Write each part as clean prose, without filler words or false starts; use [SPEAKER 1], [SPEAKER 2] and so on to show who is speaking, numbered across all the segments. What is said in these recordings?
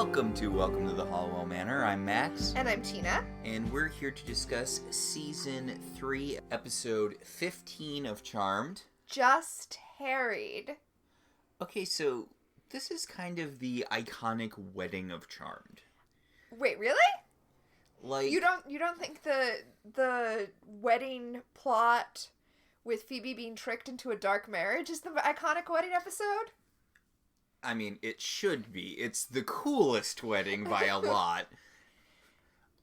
[SPEAKER 1] Welcome to the Hallowell Manor. I'm Max.
[SPEAKER 2] And I'm Tina.
[SPEAKER 1] And we're here to discuss Season 3, Episode 15 of Charmed.
[SPEAKER 2] Just Harried.
[SPEAKER 1] Okay, so this is kind of the iconic wedding of Charmed.
[SPEAKER 2] Wait, really?
[SPEAKER 1] Like,
[SPEAKER 2] you don't think the wedding plot with Phoebe being tricked into a dark marriage is the iconic wedding episode?
[SPEAKER 1] I mean, it should be. It's the coolest wedding by a lot.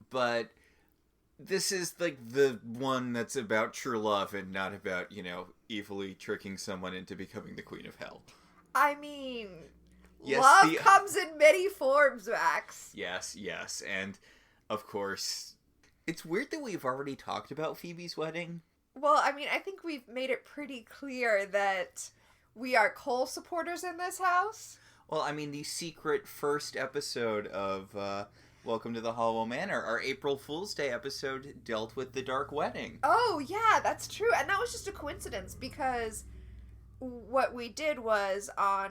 [SPEAKER 1] But this is, like, the one that's about true love and not about, evilly tricking someone into becoming the Queen of Hell.
[SPEAKER 2] I mean,
[SPEAKER 1] yes,
[SPEAKER 2] love comes in many forms, Max.
[SPEAKER 1] Yes, and, of course, it's weird that we've already talked about Phoebe's wedding.
[SPEAKER 2] Well, I mean, I think we've made it pretty clear that we are Cole supporters in this house.
[SPEAKER 1] Well, I mean, the secret first episode of Welcome to the Hallowell Manor, our April Fool's Day episode, dealt with the dark wedding.
[SPEAKER 2] Oh, yeah, that's true. And that was just a coincidence because what we did was on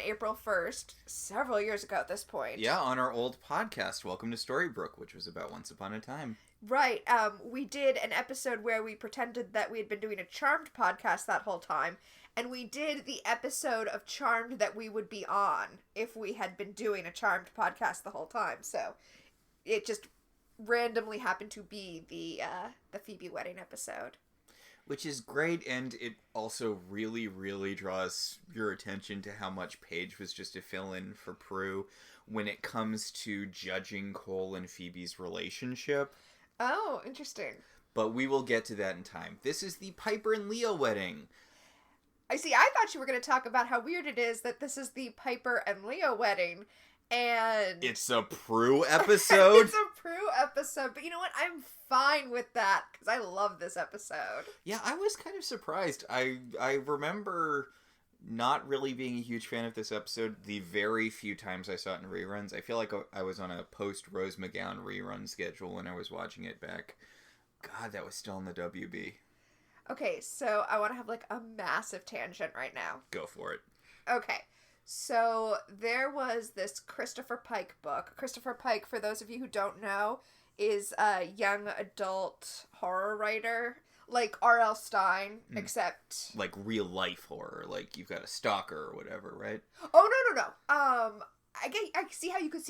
[SPEAKER 2] April 1st, several years ago at this point.
[SPEAKER 1] Yeah, on our old podcast, Welcome to Storybrooke, which was about Once Upon a Time.
[SPEAKER 2] Right. We did an episode where we pretended that we had been doing a Charmed podcast that whole time. And we did the episode of Charmed that we would be on if we had been doing a Charmed podcast the whole time. So it just randomly happened to be the Phoebe wedding episode.
[SPEAKER 1] Which is great, and it also really, really draws your attention to how much Paige was just a fill-in for Prue when it comes to judging Cole and Phoebe's relationship.
[SPEAKER 2] Oh, interesting.
[SPEAKER 1] But we will get to that in time. This is the Piper and Leo wedding.
[SPEAKER 2] I thought you were going to talk about how weird it is that this is the Piper and Leo wedding, and
[SPEAKER 1] it's a Prue episode?
[SPEAKER 2] It's a Prue episode, but you know what? I'm fine with that, because I love this episode.
[SPEAKER 1] Yeah, I was kind of surprised. I remember not really being a huge fan of this episode the very few times I saw it in reruns. I feel like I was on a post-Rose McGowan rerun schedule when I was watching it back. God, that was still in the WB.
[SPEAKER 2] Okay, so I want to have, like, a massive tangent right now.
[SPEAKER 1] Go for it.
[SPEAKER 2] Okay, so there was this Christopher Pike book. Christopher Pike, for those of you who don't know, is a young adult horror writer, like R.L. Stine, except...
[SPEAKER 1] like real-life horror, like you've got a stalker or whatever, right?
[SPEAKER 2] Oh, no. I see how you could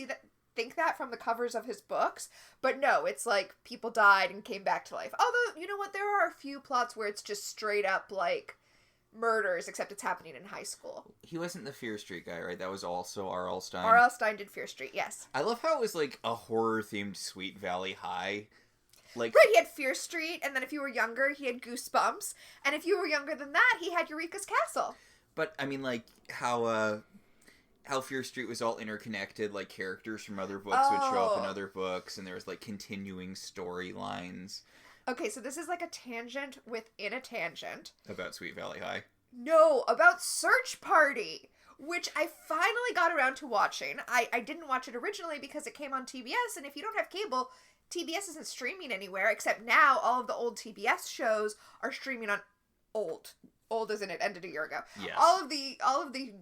[SPEAKER 2] think that from the covers of his books, but no, it's like people died and came back to life. Although, you know what, there are a few plots where it's just straight up like murders, except it's happening in high school.
[SPEAKER 1] He wasn't the Fear Street guy, right? That was also R.L. Stine.
[SPEAKER 2] R.L. Stine did Fear Street, yes.
[SPEAKER 1] I love how it was like a horror-themed Sweet Valley High. Like,
[SPEAKER 2] right, he had Fear Street, and then if you were younger, he had Goosebumps, and if you were younger than that, he had Eureka's Castle.
[SPEAKER 1] But, I mean, like, how Fear Street was all interconnected, like, characters from other books would show up in other books, and there was, like, continuing storylines.
[SPEAKER 2] Okay, so this is like a tangent within a tangent.
[SPEAKER 1] About Sweet Valley High?
[SPEAKER 2] No, about Search Party, which I finally got around to watching. I didn't watch it originally because it came on TBS, and if you don't have cable, TBS isn't streaming anywhere, except now all of the old TBS shows are streaming on old as in it ended a year ago.
[SPEAKER 1] Yes.
[SPEAKER 2] All of the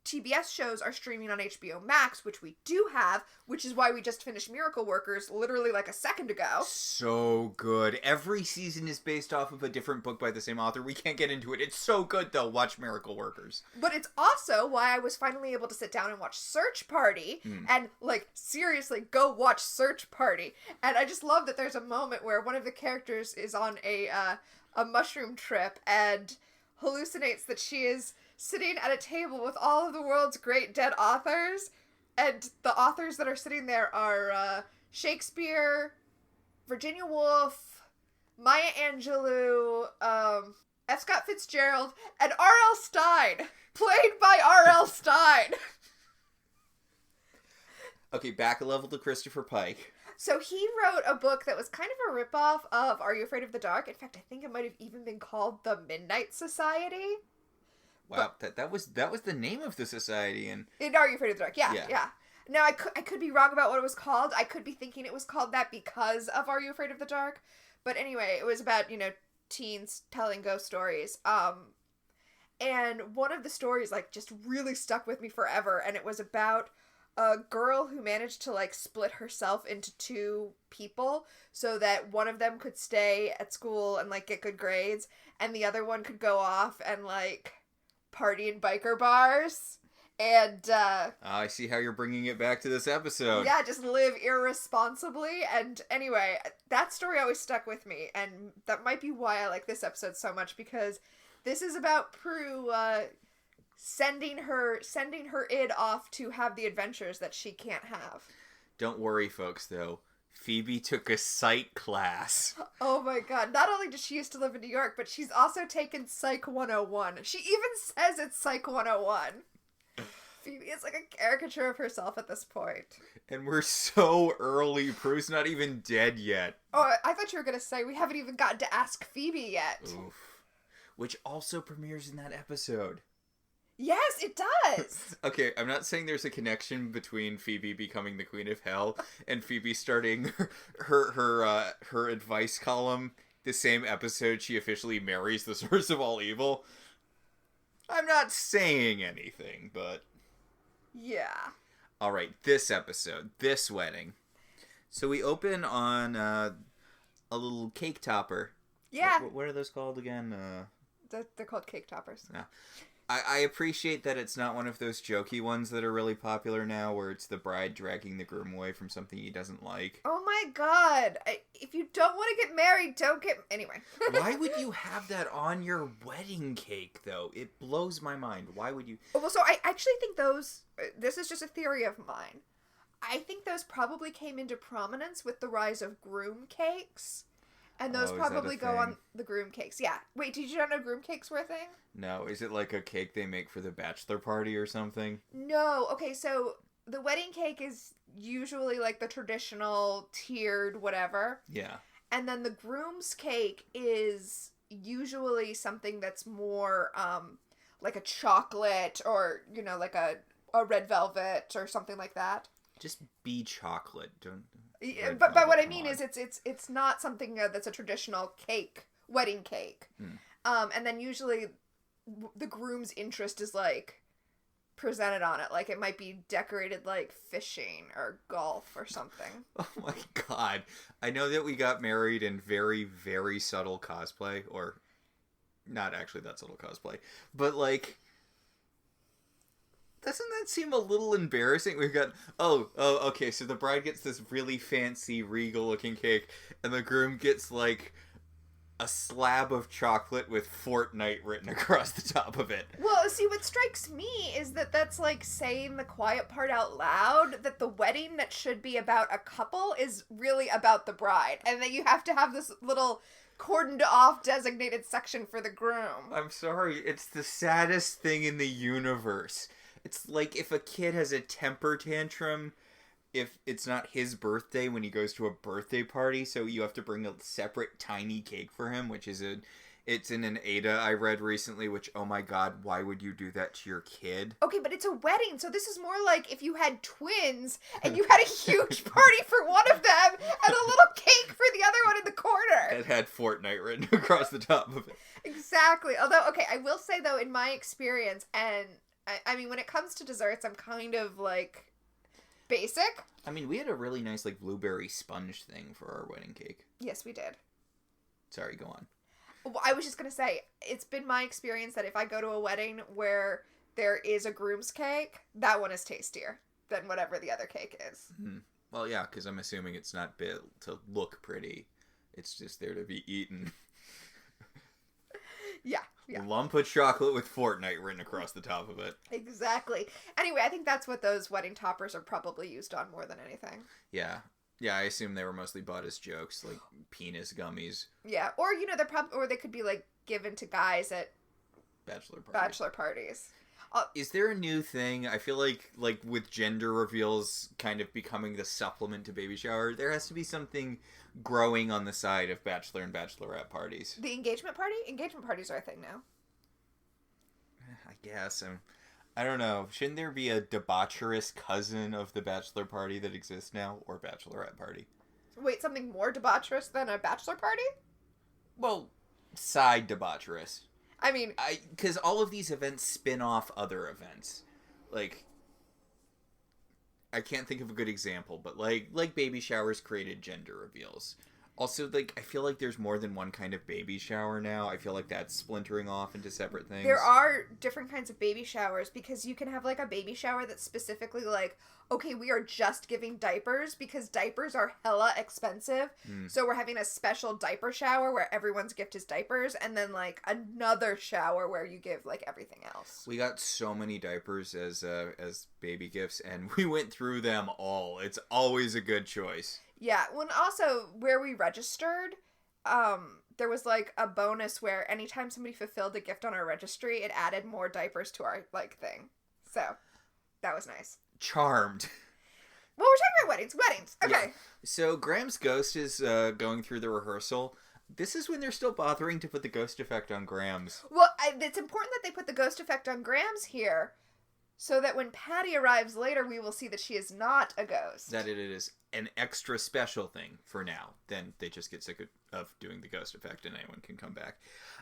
[SPEAKER 2] TBS shows are streaming on HBO Max, which we do have, which is why we just finished Miracle Workers literally like a second ago.
[SPEAKER 1] So good. Every season is based off of a different book by the same author. We can't get into it. It's so good, though. Watch Miracle Workers.
[SPEAKER 2] But it's also why I was finally able to sit down and watch Search Party, and, like, seriously, go watch Search Party. And I just love that there's a moment where one of the characters is on a mushroom trip and hallucinates that she is sitting at a table with all of the world's great dead authors, and the authors that are sitting there are Shakespeare, Virginia Woolf, Maya Angelou, F. Scott Fitzgerald, and R.L. Stine, played by R.L. Stine.
[SPEAKER 1] Okay, back a level to Christopher Pike.
[SPEAKER 2] So he wrote a book that was kind of a ripoff of Are You Afraid of the Dark? In fact, I think it might have even been called The Midnight Society.
[SPEAKER 1] Wow, that was the name of the society, and
[SPEAKER 2] Are You Afraid of the Dark? Yeah. Now, I could be wrong about what it was called. I could be thinking it was called that because of Are You Afraid of the Dark? But anyway, it was about, teens telling ghost stories. And one of the stories, like, just really stuck with me forever, and it was about a girl who managed to, like, split herself into two people so that one of them could stay at school and, like, get good grades, and the other one could go off and, like, party in biker bars. And,
[SPEAKER 1] I see how you're bringing it back to this episode.
[SPEAKER 2] yeah, just live irresponsibly. And anyway, that story always stuck with me, and that might be why I like this episode so much, because this is about Prue, sending her id off to have the adventures that she can't have.
[SPEAKER 1] Don't worry, folks, though. Phoebe took a psych class.
[SPEAKER 2] Oh my god. Not only does she used to live in New York, but she's also taken Psych 101. She even says it's Psych 101. Phoebe is like a caricature of herself at this point.
[SPEAKER 1] And we're so early. Prue's not even dead yet.
[SPEAKER 2] Oh, I thought you were going to say we haven't even gotten to Ask Phoebe yet.
[SPEAKER 1] Oof. Which also premieres in that episode.
[SPEAKER 2] Yes, it does.
[SPEAKER 1] Okay, I'm not saying there's a connection between Phoebe becoming the Queen of Hell and Phoebe starting her advice column the same episode she officially marries the source of all evil. I'm not saying anything, but...
[SPEAKER 2] Yeah.
[SPEAKER 1] Alright, this episode, this wedding. So we open on a little cake topper.
[SPEAKER 2] Yeah.
[SPEAKER 1] What are those called again?
[SPEAKER 2] They're called cake toppers.
[SPEAKER 1] Yeah. I appreciate that it's not one of those jokey ones that are really popular now, where it's the bride dragging the groom away from something he doesn't like.
[SPEAKER 2] Oh my god. If you don't want to get married, don't get... Anyway.
[SPEAKER 1] Why would you have that on your wedding cake, though? It blows my mind. Why would you...
[SPEAKER 2] Well, so I actually think those... This is just a theory of mine. I think those probably came into prominence with the rise of groom cakes. And those probably go on the groom cakes. Yeah. Wait, did you not know groom cakes were a thing?
[SPEAKER 1] No. Is it like a cake they make for the bachelor party or something?
[SPEAKER 2] No. Okay, so the wedding cake is usually like the traditional tiered whatever.
[SPEAKER 1] Yeah.
[SPEAKER 2] And then the groom's cake is usually something that's more like a chocolate or, you know, like a red velvet or something like that.
[SPEAKER 1] Just be chocolate. Don't...
[SPEAKER 2] Yeah, but what I mean is it's not something that's a traditional cake, wedding cake. And then usually the groom's interest is like presented on it. Like it might be decorated like fishing or golf or something.
[SPEAKER 1] Oh my god. I know that we got married in very, very subtle cosplay, or not actually that subtle cosplay, but like... Doesn't that seem a little embarrassing? We've got, okay, so the bride gets this really fancy, regal-looking cake, and the groom gets, like, a slab of chocolate with Fortnite written across the top of it.
[SPEAKER 2] Well, see, what strikes me is that that's, like, saying the quiet part out loud, that the wedding that should be about a couple is really about the bride, and that you have to have this little... cordoned off designated section for the groom.
[SPEAKER 1] I'm sorry, it's the saddest thing in the universe. It's like if a kid has a temper tantrum, if it's not his birthday when he goes to a birthday party, so you have to bring a separate tiny cake for him, which is it's in an Ada I read recently, which, oh my god, why would you do that to your kid?
[SPEAKER 2] Okay, but it's a wedding, so this is more like if you had twins and you had a huge party for one of them and a little cake for the other one in the corner.
[SPEAKER 1] It had Fortnite written across the top of it.
[SPEAKER 2] Exactly. Although, okay, I will say though, in my experience, and I mean, when it comes to desserts, I'm kind of like basic.
[SPEAKER 1] I mean, we had a really nice like blueberry sponge thing for our wedding cake.
[SPEAKER 2] Yes, we did.
[SPEAKER 1] Sorry, go on.
[SPEAKER 2] Well, I was just going to say, it's been my experience that if I go to a wedding where there is a groom's cake, that one is tastier than whatever the other cake is.
[SPEAKER 1] Mm-hmm. Well, yeah, because I'm assuming it's not built to look pretty. It's just there to be eaten.
[SPEAKER 2] Yeah.
[SPEAKER 1] Lump of chocolate with Fortnite written across the top of it.
[SPEAKER 2] Exactly. Anyway, I think that's what those wedding toppers are probably used on more than anything.
[SPEAKER 1] Yeah. Yeah, I assume they were mostly bought as jokes, like penis gummies.
[SPEAKER 2] Yeah, or, you know, or they could be, like, given to guys at bachelor parties.
[SPEAKER 1] Is there a new thing? I feel like with gender reveals kind of becoming the supplement to baby shower, there has to be something growing on the side of bachelor and bachelorette parties.
[SPEAKER 2] The engagement party? Engagement parties are a thing now.
[SPEAKER 1] I guess. I don't know. Shouldn't there be a debaucherous cousin of the bachelor party that exists now? Or bachelorette party?
[SPEAKER 2] Wait, something more debaucherous than a bachelor party?
[SPEAKER 1] Well, side debaucherous.
[SPEAKER 2] I mean...
[SPEAKER 1] Because all of these events spin off other events. Like, I can't think of a good example, but like baby showers created gender reveals. Also, like, I feel like there's more than one kind of baby shower now. I feel like that's splintering off into separate things.
[SPEAKER 2] There are different kinds of baby showers, because you can have, like, a baby shower that's specifically, like, okay, we are just giving diapers, because diapers are hella expensive, so we're having a special diaper shower where everyone's gift is diapers, and then, like, another shower where you give, like, everything else.
[SPEAKER 1] We got so many diapers as baby gifts, and we went through them all. It's always a good choice.
[SPEAKER 2] Yeah, well, and also, where we registered, there was, like, a bonus where anytime somebody fulfilled a gift on our registry, it added more diapers to our, like, thing. So, that was nice.
[SPEAKER 1] Charmed.
[SPEAKER 2] Well, we're talking about weddings. Weddings! Okay.
[SPEAKER 1] Yeah. So, Graham's ghost is going through the rehearsal. This is when they're still bothering to put the ghost effect on Graham's.
[SPEAKER 2] Well, it's important that they put the ghost effect on Graham's here, so that when Patty arrives later, we will see that she is not a ghost.
[SPEAKER 1] That it is an extra special thing for now. Then they just get sick of doing the ghost effect and anyone can come back.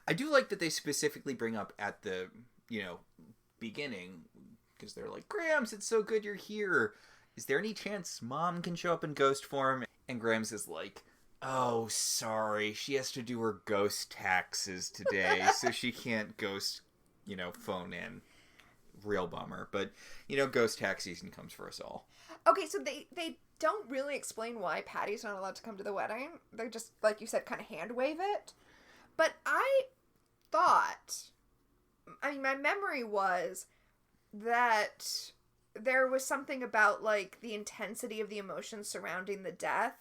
[SPEAKER 1] I do like that they specifically bring up at the, beginning, because they're like, Grams, it's so good you're here. Is there any chance Mom can show up in ghost form? And Grams is like, oh, sorry, she has to do her ghost taxes today, so she can't ghost, phone in. Real bummer. But, ghost tax season comes for us all.
[SPEAKER 2] Okay, so they don't really explain why Patty's not allowed to come to the wedding. They just, like you said, kind of hand wave it. But I thought, my memory was that there was something about, like, the intensity of the emotions surrounding the death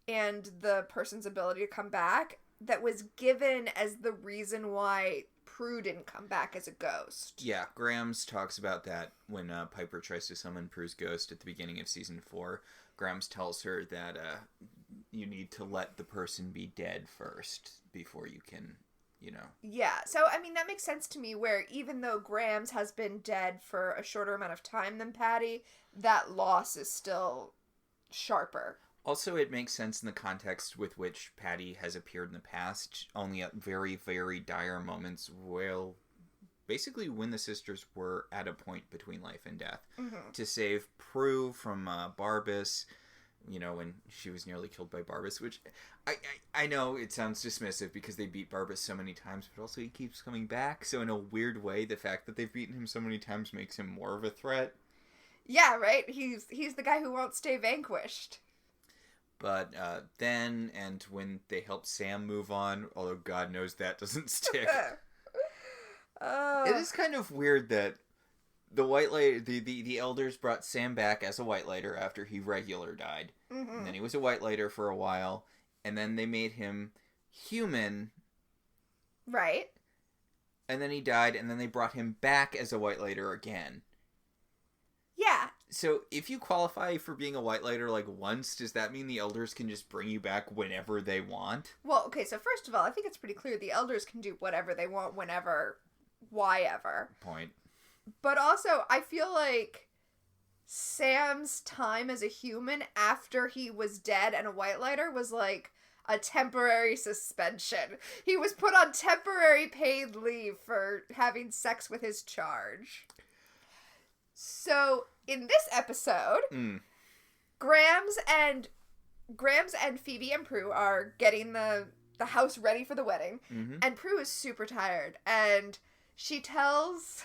[SPEAKER 2] and the person's ability to come back that was given as the reason why Prue didn't come back as a ghost.
[SPEAKER 1] Yeah, Grams talks about that when Piper tries to summon Prue's ghost at the beginning of season 4. Grams tells her that you need to let the person be dead first before you can,
[SPEAKER 2] Yeah, so, that makes sense to me, where even though Grams has been dead for a shorter amount of time than Patty, that loss is still sharper.
[SPEAKER 1] Also, it makes sense in the context with which Patty has appeared in the past, only at very, very dire moments, basically when the sisters were at a point between life and death.
[SPEAKER 2] Mm-hmm.
[SPEAKER 1] To save Prue from Barbas, when she was nearly killed by Barbas, which I know it sounds dismissive because they beat Barbas so many times, but also he keeps coming back, so in a weird way, the fact that they've beaten him so many times makes him more of a threat.
[SPEAKER 2] Yeah, right? He's the guy who won't stay vanquished.
[SPEAKER 1] But then, and when they help Sam move on, although God knows that doesn't stick. It is kind of weird that the White Lighter, the elders brought Sam back as a White Lighter after he regular died. Mm-hmm. And then he was a White Lighter for a while, and then they made him human.
[SPEAKER 2] Right.
[SPEAKER 1] And then he died, and then they brought him back as a White Lighter again.
[SPEAKER 2] Yeah.
[SPEAKER 1] So, if you qualify for being a White Lighter, like, once, does that mean the elders can just bring you back whenever they want?
[SPEAKER 2] Well, okay, so first of all, I think it's pretty clear the elders can do whatever they want, whenever, why ever.
[SPEAKER 1] Point.
[SPEAKER 2] But also, I feel like Sam's time as a human after he was dead and a White Lighter was, like, a temporary suspension. He was put on temporary paid leave for having sex with his charge. So, in this episode, Grams and Phoebe and Prue are getting the house ready for the wedding, and Prue is super tired, and she tells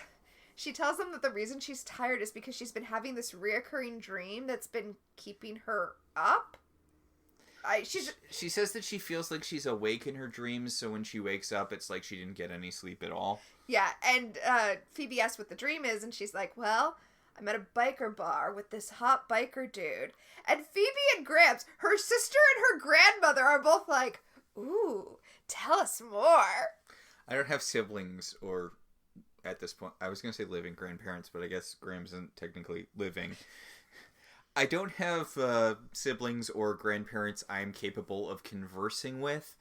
[SPEAKER 2] them that the reason she's tired is because she's been having this reoccurring dream that's been keeping her up.
[SPEAKER 1] She says that she feels like she's awake in her dreams, so when she wakes up, it's like she didn't get any sleep at all.
[SPEAKER 2] Yeah, and Phoebe asks what the dream is, and she's like, well, I'm at a biker bar with this hot biker dude. And Phoebe and Gramps, her sister and her grandmother, are both like, ooh, tell us more.
[SPEAKER 1] I don't have siblings, or at this point, I was going to say living grandparents, but I guess Grams isn't technically living. I don't have siblings or grandparents I'm capable of conversing with,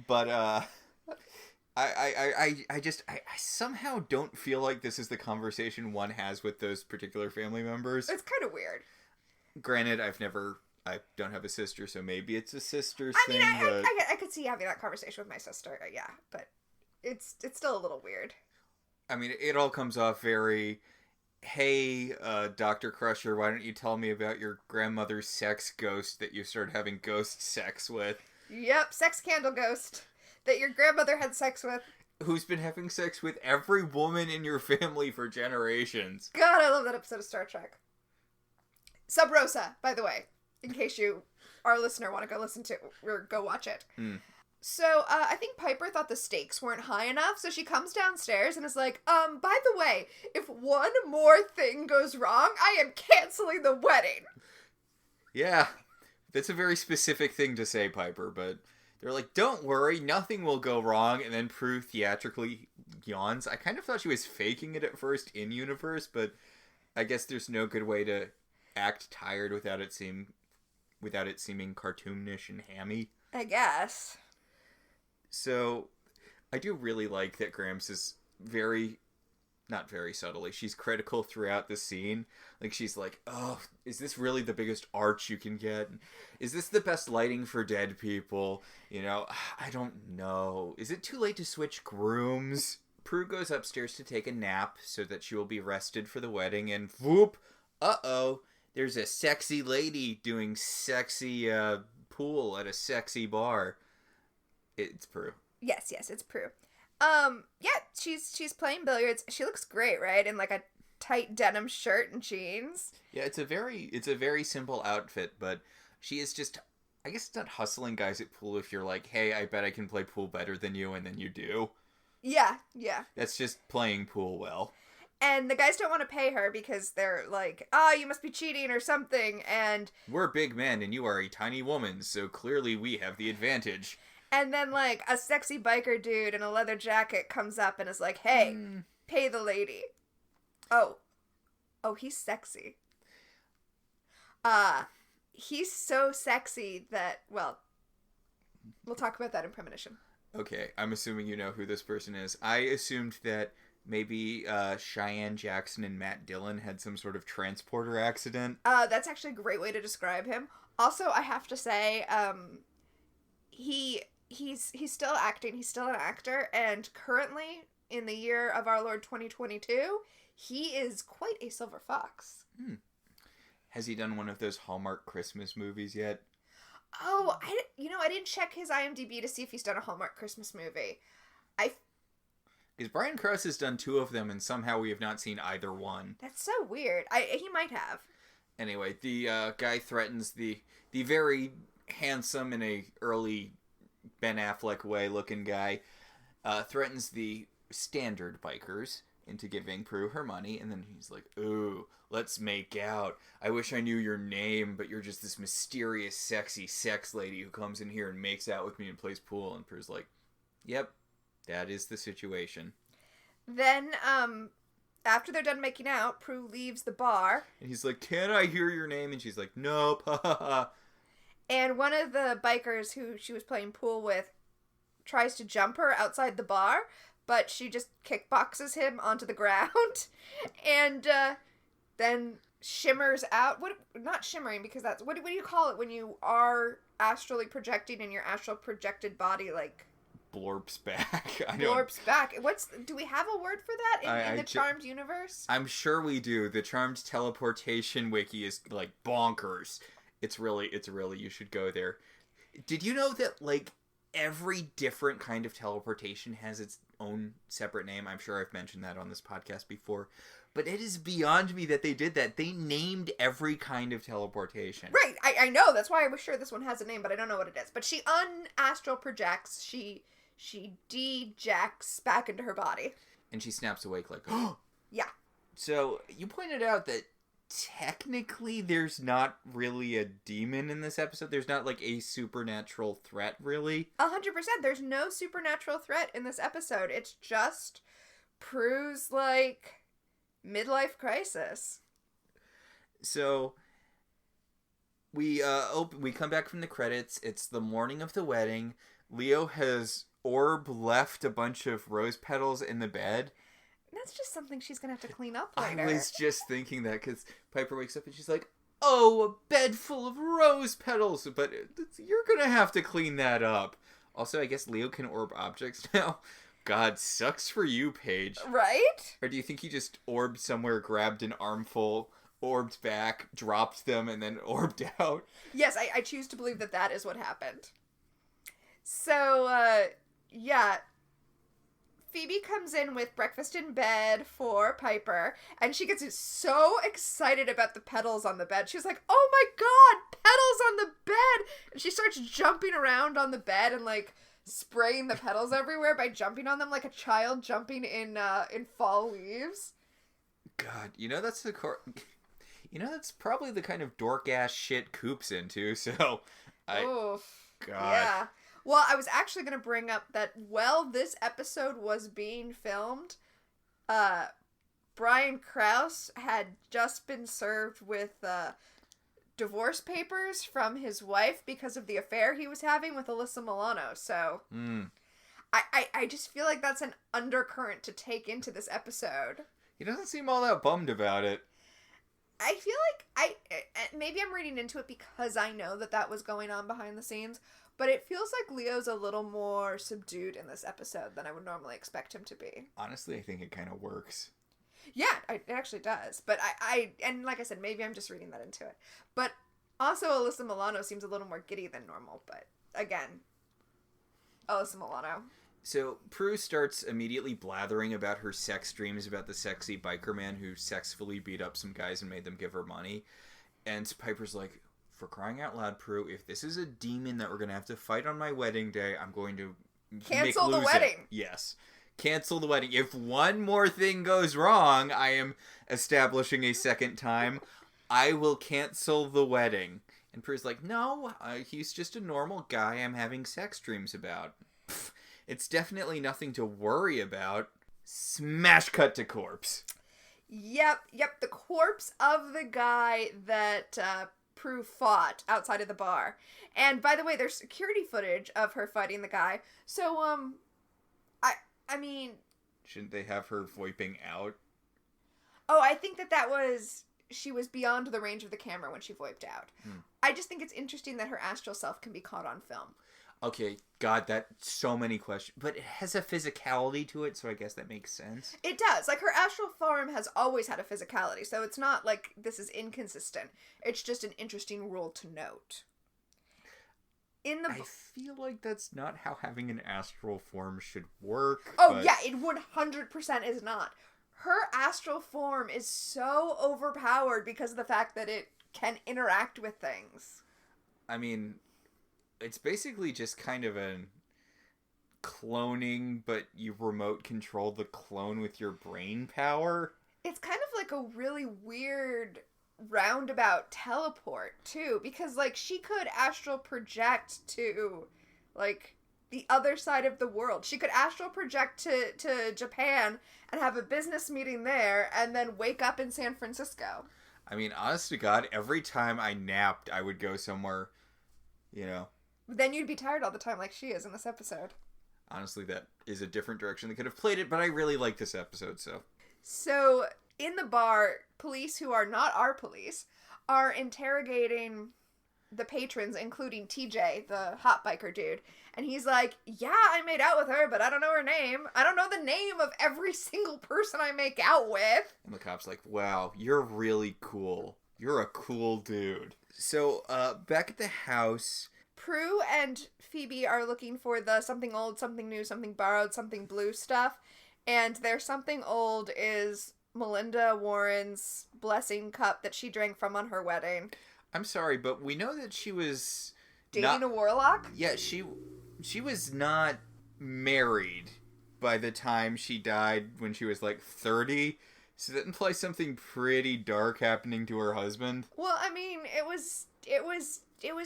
[SPEAKER 1] but I somehow don't feel like this is the conversation one has with those particular family members.
[SPEAKER 2] It's kind of weird.
[SPEAKER 1] Granted, I don't have a sister, so maybe it's a sister's thing.
[SPEAKER 2] I could see having that conversation with my sister, yeah, but it's still a little weird.
[SPEAKER 1] I mean, it all comes off very, hey, Dr. Crusher, why don't you tell me about your grandmother's sex ghost that you started having ghost sex with?
[SPEAKER 2] Yep, sex candle ghost that your grandmother had sex with.
[SPEAKER 1] Who's been having sex with every woman in your family for generations.
[SPEAKER 2] God, I love that episode of Star Trek. Sub Rosa, by the way, in case you, our listener, want to go listen to or go watch it. So, I think Piper thought the stakes weren't high enough, so she comes downstairs and is like, by the way, if one more thing goes wrong, I am canceling the wedding.
[SPEAKER 1] Yeah, that's a very specific thing to say, Piper, but they're like, don't worry, nothing will go wrong, and then Prue theatrically yawns. I kind of thought she was faking it at first in-universe, but I guess there's no good way to act tired without it seeming cartoonish and hammy.
[SPEAKER 2] I guess.
[SPEAKER 1] So, I do really like that Gramps is not very subtly, she's critical throughout the scene. Like, she's like, oh, is this really the biggest arch you can get? Is this the best lighting for dead people? You know, I don't know. Is it too late to switch grooms? Prue goes upstairs to take a nap so that she will be rested for the wedding, and whoop, uh-oh, there's a sexy lady doing sexy pool at a sexy bar. It's Prue.
[SPEAKER 2] Yes, it's Prue. Yeah, she's playing billiards. She looks great, right? In like a tight denim shirt and jeans.
[SPEAKER 1] Yeah, it's a very simple outfit, but she is just, I guess it's not hustling guys at pool if you're like, hey, I bet I can play pool better than you, and then you do.
[SPEAKER 2] Yeah.
[SPEAKER 1] That's just playing pool well.
[SPEAKER 2] And the guys don't want to pay her because they're like, you must be cheating or something, and...
[SPEAKER 1] We're big men and you are a tiny woman, so clearly we have the advantage.
[SPEAKER 2] And then, like, a sexy biker dude in a leather jacket comes up and is like, hey, pay the lady. Oh, he's sexy. He's so sexy that, well, we'll talk about that in Premonition.
[SPEAKER 1] Okay, I'm assuming you know who this person is. I assumed that maybe Cheyenne Jackson and Matt Dillon had some sort of transporter accident.
[SPEAKER 2] That's actually a great way to describe him. Also, I have to say, he's still acting. He's still an actor, and currently, in the year of our Lord 2022, he is quite a silver fox.
[SPEAKER 1] Has he done one of those Hallmark Christmas movies yet?
[SPEAKER 2] Oh, I didn't check his IMDb to see if he's done a Hallmark Christmas movie.
[SPEAKER 1] Because Brian Krause has done 2 of them, and somehow we have not seen either one.
[SPEAKER 2] That's so weird. He might have.
[SPEAKER 1] Anyway, the guy threatens the very handsome in a early Ben Affleck way looking guy, threatens the standard bikers into giving Prue her money, and then he's like, ooh, let's make out. I wish I knew your name, but you're just this mysterious, sexy sex lady who comes in here and makes out with me and plays pool. And Prue's like, yep, that is the situation.
[SPEAKER 2] Then, after they're done making out, Prue leaves the bar.
[SPEAKER 1] And he's like, can I hear your name? And she's like, nope, ha ha ha.
[SPEAKER 2] And one of the bikers who she was playing pool with tries to jump her outside the bar, but she just kickboxes him onto the ground, and then shimmers out. Not shimmering, because that's... What do you call it when you are astrally projecting and your astral projected body, like...
[SPEAKER 1] Blorps back.
[SPEAKER 2] Blorps back. Do we have a word for that in the Charmed universe?
[SPEAKER 1] I'm sure we do. The Charmed teleportation wiki is, like, bonkers. It's really, you should go there. Did you know that, like, every different kind of teleportation has its own separate name? I'm sure I've mentioned that on this podcast before. But it is beyond me that they did that. They named every kind of teleportation.
[SPEAKER 2] Right. I know. That's why I was sure this one has a name, but I don't know what it is. But she unastral projects. She de-jacks back into her body.
[SPEAKER 1] And she snaps awake like, oh!
[SPEAKER 2] Yeah.
[SPEAKER 1] So, you pointed out that technically there's not really a demon in this episode. There's not, like, a supernatural threat, really.
[SPEAKER 2] 100%. There's no supernatural threat in this episode. It's just Prue's, like, midlife crisis.
[SPEAKER 1] So, we come back from the credits. It's the morning of the wedding. Leo has left a bunch of rose petals in the bed.
[SPEAKER 2] That's just something she's gonna have to clean up later.
[SPEAKER 1] I was just thinking that, because Piper wakes up and she's like, oh, a bed full of rose petals, but you're gonna have to clean that up. Also, I guess Leo can orb objects now. God, sucks for you, Paige.
[SPEAKER 2] Right?
[SPEAKER 1] Or do you think he just orbed somewhere, grabbed an armful, orbed back, dropped them, and then orbed out?
[SPEAKER 2] Yes, I choose to believe that that is what happened. So, yeah. Phoebe comes in with breakfast in bed for Piper, and she gets so excited about the petals on the bed. She's like, oh my god, petals on the bed! And she starts jumping around on the bed and, like, spraying the petals everywhere by jumping on them like a child jumping in fall leaves.
[SPEAKER 1] God, that's probably the kind of dork-ass shit Coop's into, so...
[SPEAKER 2] Oof.
[SPEAKER 1] God.
[SPEAKER 2] Yeah. Well, I was actually going to bring up that while this episode was being filmed, Brian Krause had just been served with divorce papers from his wife because of the affair he was having with Alyssa Milano. So I just feel like that's an undercurrent to take into this episode.
[SPEAKER 1] He doesn't seem all that bummed about it.
[SPEAKER 2] I feel like maybe I'm reading into it because I know that was going on behind the scenes. But it feels like Leo's a little more subdued in this episode than I would normally expect him to be.
[SPEAKER 1] Honestly, I think it kind of works.
[SPEAKER 2] Yeah, it actually does. But and like I said, maybe I'm just reading that into it. But also Alyssa Milano seems a little more giddy than normal. But again, Alyssa Milano.
[SPEAKER 1] So Prue starts immediately blathering about her sex dreams about the sexy biker man who sexfully beat up some guys and made them give her money. And Piper's like, for crying out loud, Prue, if this is a demon that we're going to have to fight on my wedding day, I'm going to
[SPEAKER 2] cancel the wedding.
[SPEAKER 1] Yes. Cancel the wedding. If one more thing goes wrong, I am establishing a second time. I will cancel the wedding. And Prue's like, no, he's just a normal guy I'm having sex dreams about. Pfft, it's definitely nothing to worry about. Smash cut to corpse.
[SPEAKER 2] Yep. The corpse of the guy that Prue fought outside of the bar. And by the way, there's security footage of her fighting the guy. So, I mean...
[SPEAKER 1] Shouldn't they have her VoIPing out?
[SPEAKER 2] Oh, I think that was... She was beyond the range of the camera when she VoIPed out. I just think it's interesting that her astral self can be caught on film.
[SPEAKER 1] Okay, God, so many questions. But it has a physicality to it, so I guess that makes sense.
[SPEAKER 2] It does. Like, her astral form has always had a physicality, so it's not like this is inconsistent. It's just an interesting rule to note. I
[SPEAKER 1] feel like that's not how having an astral form should work.
[SPEAKER 2] Oh, yeah, it 100% is not. Her astral form is so overpowered because of the fact that it can interact with things.
[SPEAKER 1] I mean... It's basically just kind of a cloning, but you remote control the clone with your brain power.
[SPEAKER 2] It's kind of like a really weird roundabout teleport, too. Because, like, she could astral project to, like, the other side of the world. She could astral project to Japan and have a business meeting there and then wake up in San Francisco.
[SPEAKER 1] I mean, honest to God, every time I napped, I would go somewhere,
[SPEAKER 2] Then you'd be tired all the time like she is in this episode.
[SPEAKER 1] Honestly, that is a different direction they could have played it, but I really like this episode, so.
[SPEAKER 2] So, in the bar, police who are not our police are interrogating the patrons, including TJ, the hot biker dude. And he's like, yeah, I made out with her, but I don't know her name. I don't know the name of every single person I make out with.
[SPEAKER 1] And the cop's like, wow, you're really cool. You're a cool dude. So, back at the house...
[SPEAKER 2] Prue and Phoebe are looking for the something old, something new, something borrowed, something blue stuff. And their something old is Melinda Warren's blessing cup that she drank from on her wedding.
[SPEAKER 1] I'm sorry, but we know that she was...
[SPEAKER 2] Dating a warlock?
[SPEAKER 1] Yeah, she was not married by the time she died when she was like 30. So that implies something pretty dark happening to her husband.
[SPEAKER 2] Well, I mean, it was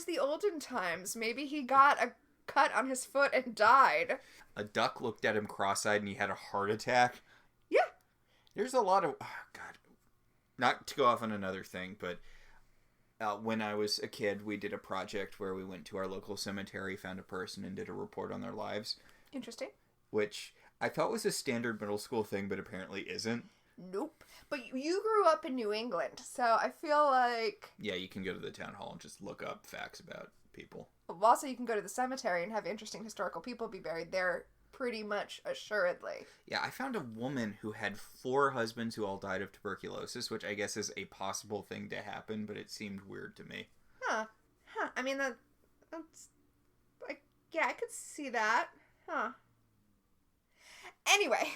[SPEAKER 2] the olden times. Maybe he got a cut on his foot and died.
[SPEAKER 1] A duck looked at him cross-eyed and he had a heart attack.
[SPEAKER 2] Yeah.
[SPEAKER 1] There's a lot of... Oh, God. Not to go off on another thing, but when I was a kid, we did a project where we went to our local cemetery, found a person, and did a report on their lives.
[SPEAKER 2] Interesting.
[SPEAKER 1] Which I thought was a standard middle school thing, but apparently isn't.
[SPEAKER 2] Nope. But you grew up in New England, so I feel like...
[SPEAKER 1] Yeah, you can go to the town hall and just look up facts about people.
[SPEAKER 2] Also, you can go to the cemetery and have interesting historical people be buried there pretty much assuredly.
[SPEAKER 1] Yeah, I found a woman who had 4 husbands who all died of tuberculosis, which I guess is a possible thing to happen, but it seemed weird to me.
[SPEAKER 2] Huh. I mean, that's... yeah, I could see that. Huh. Anyway.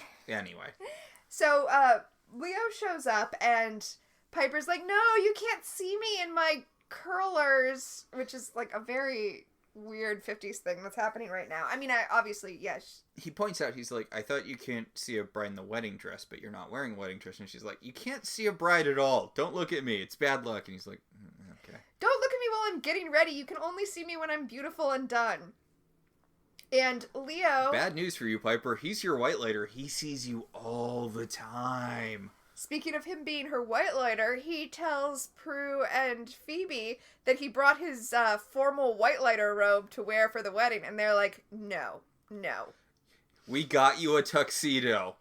[SPEAKER 2] So, Leo shows up, and Piper's like, no, you can't see me in my curlers, which is, like, a very weird 50s thing that's happening right now. I mean, obviously, yes.
[SPEAKER 1] He points out, he's like, I thought you can't see a bride in the wedding dress, but you're not wearing a wedding dress. And she's like, you can't see a bride at all. Don't look at me. It's bad luck. And he's like, okay.
[SPEAKER 2] Don't look at me while I'm getting ready. You can only see me when I'm beautiful and done. And Leo...
[SPEAKER 1] Bad news for you, Piper. He's your white lighter. He sees you all the time.
[SPEAKER 2] Speaking of him being her white lighter, he tells Prue and Phoebe that he brought his formal white lighter robe to wear for the wedding. And they're like, no.
[SPEAKER 1] We got you a tuxedo.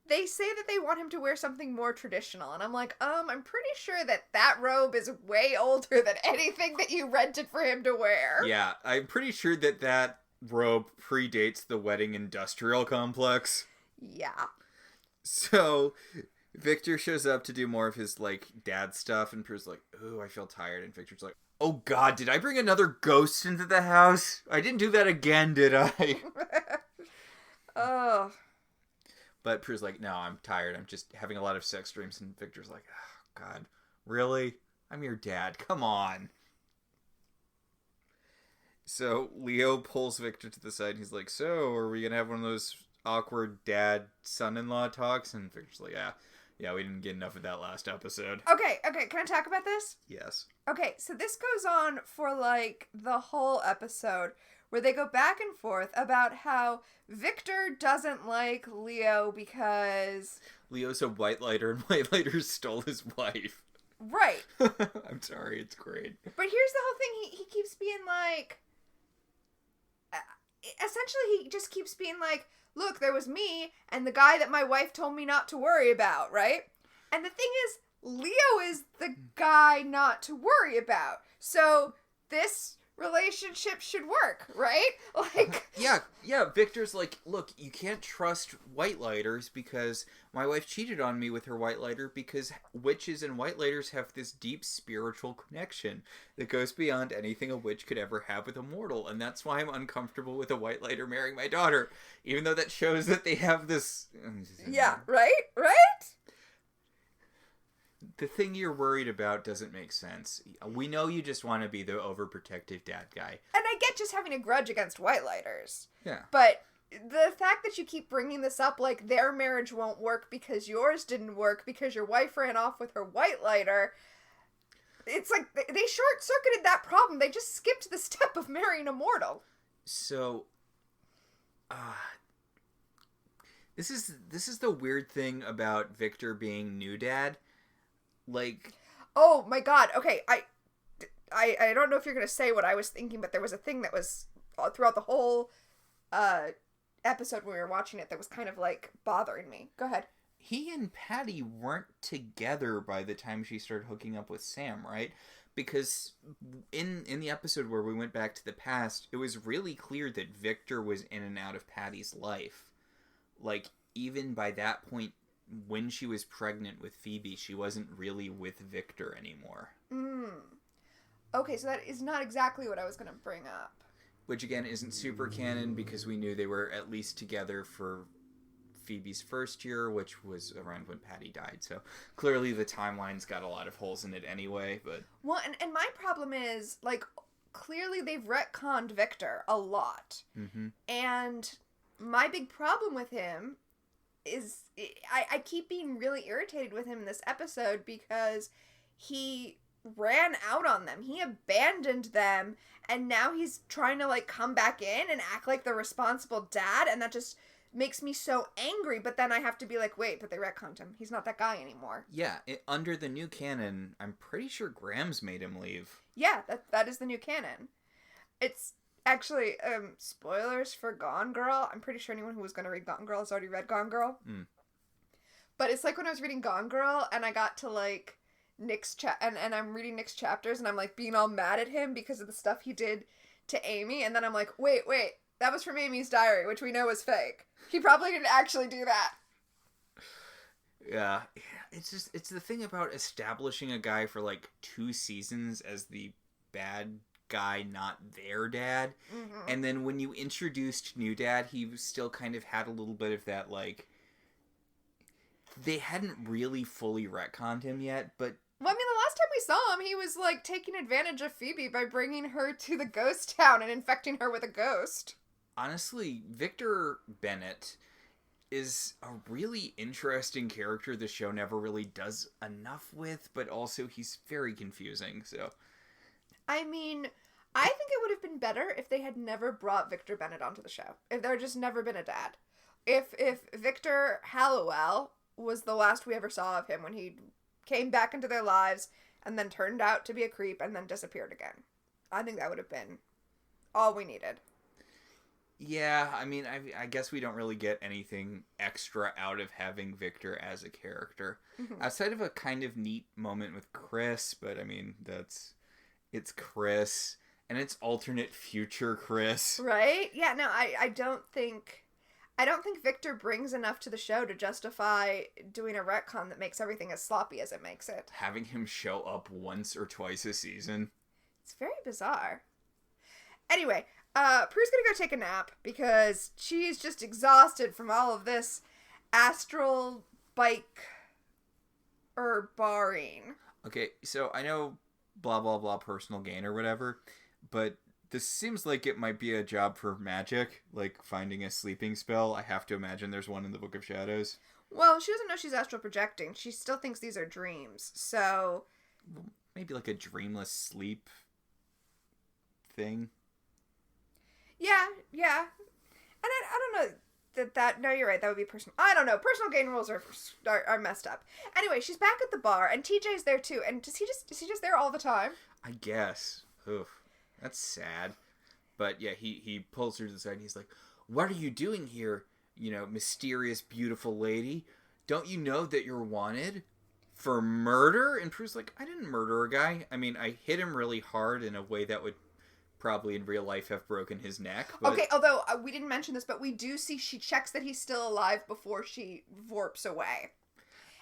[SPEAKER 2] They say that they want him to wear something more traditional. And I'm like, I'm pretty sure that robe is way older than anything that you rented for him to wear.
[SPEAKER 1] Yeah, I'm pretty sure that robe predates the wedding industrial complex.
[SPEAKER 2] Yeah.
[SPEAKER 1] So Victor shows up to do more of his, like, dad stuff, and Prue's like, ooh, I feel tired. And Victor's like, oh god, did I bring another ghost into the house? I didn't do that again, did I?
[SPEAKER 2] Oh.
[SPEAKER 1] But Prue's like, no, I'm tired. I'm just having a lot of sex dreams. And Victor's like, oh, god, really? I'm your dad. Come on. So Leo pulls Victor to the side, and he's like, so, are we going to have one of those awkward dad-son-in-law talks? And Victor's like, yeah, we didn't get enough of that last episode.
[SPEAKER 2] Okay, can I talk about this?
[SPEAKER 1] Yes.
[SPEAKER 2] Okay, so this goes on for, like, the whole episode, where they go back and forth about how Victor doesn't like Leo because...
[SPEAKER 1] Leo's a white lighter, and white lighter stole his wife.
[SPEAKER 2] Right.
[SPEAKER 1] I'm sorry, it's great.
[SPEAKER 2] But here's the whole thing, he keeps being like... essentially, he just keeps being like, look, there was me and the guy that my wife told me not to worry about, right? And the thing is, Leo is the guy not to worry about. So this relationship should work, right? Like... Yeah, Victor's like, look, you can't trust white lighters because my wife cheated on me with her white lighter because witches and white lighters have this deep spiritual connection that goes beyond anything a witch could ever have with a mortal, and that's why I'm uncomfortable with a white lighter marrying my daughter, even though that shows that they have this... Yeah, right? The thing you're worried about doesn't make sense. We know you just want to be the overprotective dad guy. And I get just having a grudge against white lighters. Yeah. But the fact that you keep bringing this up, like, their marriage won't work because yours didn't work because your wife ran off with her white lighter, it's like they short-circuited that problem. They just skipped the step of marrying a mortal. So, this is the weird thing about Victor being new dad. Like, oh my god, okay, I don't know if you're gonna say what I was thinking, but there was a thing that was throughout the whole episode when we were watching it that was kind of, like, bothering me. Go ahead. He and Patty weren't together by the time she started hooking up with Sam, right? Because in the episode where we went back to the past, it was really clear that Victor was in and out of Patty's life. Like, even by that point, when she was pregnant with Phoebe, she wasn't really with Victor anymore. Okay, so that is not exactly what I was going to bring up. Which, again, isn't super canon because we knew they were at least together for Phoebe's first year, which was around when Patty died. So clearly the timeline's got a lot of holes in it anyway, but... Well, and my problem is, like, clearly they've retconned Victor a lot. Mm-hmm. And my big problem with him is I keep being really irritated with him in this episode because he ran out on them. He abandoned them, and now he's trying to, like, come back in and act like the responsible dad, and that just makes me so angry. But then I have to be like, wait, but they retconned him. He's not that guy anymore. Yeah, under the new canon, I'm pretty sure Graham's made him leave. Yeah, that is the new canon. It's... Actually, spoilers for Gone Girl. I'm pretty sure anyone who was going to read Gone Girl has already read Gone Girl. But it's like when I was reading Gone Girl and I got to, like, Nick's and I'm reading Nick's chapters and I'm, like, being all mad at him because of the stuff he did to Amy. And then I'm like, wait, That was from Amy's diary, which we know is fake. He probably didn't actually do that.
[SPEAKER 1] Yeah. It's the thing about establishing a guy for like 2 seasons as the bad guy, not their dad. Mm-hmm. And then when you introduced new dad, he still kind of had a little bit of that, like, they hadn't really fully retconned him yet, but...
[SPEAKER 2] Well, I mean, the last time we saw him, he was, like, taking advantage of Phoebe by bringing her to the ghost town and infecting her with a ghost.
[SPEAKER 1] Honestly, Victor Bennett is a really interesting character the show never really does enough with, but also he's very confusing, so...
[SPEAKER 2] I mean, I think it would have been better if they had never brought Victor Bennett onto the show. If there had just never been a dad. If Victor Hallowell was the last we ever saw of him when he came back into their lives and then turned out to be a creep and then disappeared again. I think that would have been all we needed.
[SPEAKER 1] Yeah, I mean, I guess we don't really get anything extra out of having Victor as a character. Mm-hmm. Outside of a kind of neat moment with Chris, but I mean, it's Chris, and it's alternate future Chris.
[SPEAKER 2] Right? Yeah, no, I don't think Victor brings enough to the show to justify doing a retcon that makes everything as sloppy as it makes it.
[SPEAKER 1] Having him show up once or twice a season.
[SPEAKER 2] It's very bizarre. Anyway, Prue's gonna go take a nap because she's just exhausted from all of this astral bike barring.
[SPEAKER 1] Okay, so I know blah blah blah personal gain or whatever, but this seems like it might be a job for magic, like finding a sleeping spell. I have to imagine there's one in the Book of Shadows.
[SPEAKER 2] Well, she doesn't know she's astral projecting. She still thinks these are dreams, so...
[SPEAKER 1] Maybe like a dreamless sleep thing?
[SPEAKER 2] Yeah. And I don't know that... No, you're right, that would be personal... I don't know, personal gain rules are messed up. Anyway, she's back at the bar, and TJ's there too, and is he just there all the time?
[SPEAKER 1] I guess. Oof. That's sad. But yeah, he pulls her to the side and he's like, "What are you doing here, mysterious, beautiful lady? Don't you know that you're wanted for murder?" And Prue's like, "I didn't murder a guy. I mean, I hit him really hard in a way that would probably in real life have broken his neck." But... Okay,
[SPEAKER 2] although we didn't mention this, but we do see she checks that he's still alive before she warps away.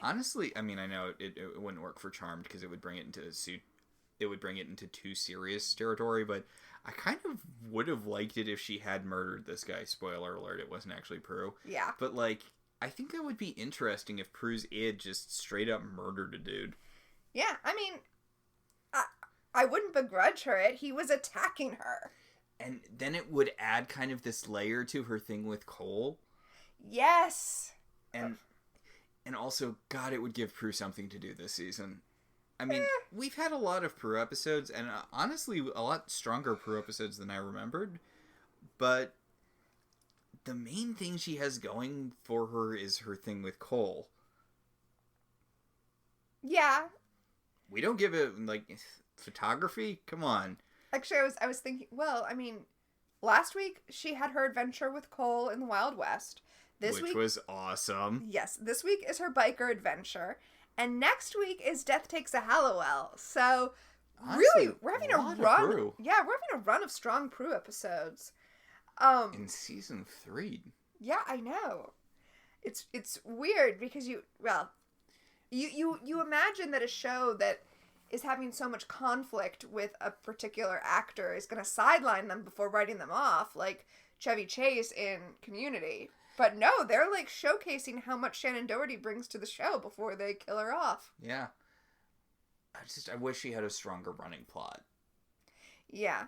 [SPEAKER 1] Honestly, I mean, I know it wouldn't work for Charmed because it would bring it into too serious territory, but I kind of would have liked it if she had murdered this guy. Spoiler alert, it wasn't actually Prue.
[SPEAKER 2] Yeah.
[SPEAKER 1] But, like, I think that would be interesting if Prue's id just straight up murdered a dude.
[SPEAKER 2] Yeah, I mean, I wouldn't begrudge her it. He was attacking her.
[SPEAKER 1] And then it would add kind of this layer to her thing with Cole.
[SPEAKER 2] Yes.
[SPEAKER 1] And also, God, it would give Prue something to do this season. I mean, we've had a lot of Prue episodes, and honestly, a lot stronger Prue episodes than I remembered. But the main thing she has going for her is her thing with Cole.
[SPEAKER 2] Yeah.
[SPEAKER 1] We don't give it, like, photography? Come on.
[SPEAKER 2] Actually, I was thinking, well, I mean, last week she had her adventure with Cole in the Wild West.
[SPEAKER 1] Which was awesome.
[SPEAKER 2] Yes, this week is her biker adventure. And next week is Death Takes a Hallowell. So, honestly, really, we're having a run. Yeah, we're having a run of strong Prue episodes.
[SPEAKER 1] In season 3.
[SPEAKER 2] Yeah, I know. It's weird because you imagine that a show that is having so much conflict with a particular actor is going to sideline them before writing them off, like Chevy Chase in Community. But no, they're like showcasing how much Shannon Doherty brings to the show before they kill her off.
[SPEAKER 1] Yeah. I wish she had a stronger running plot.
[SPEAKER 2] Yeah.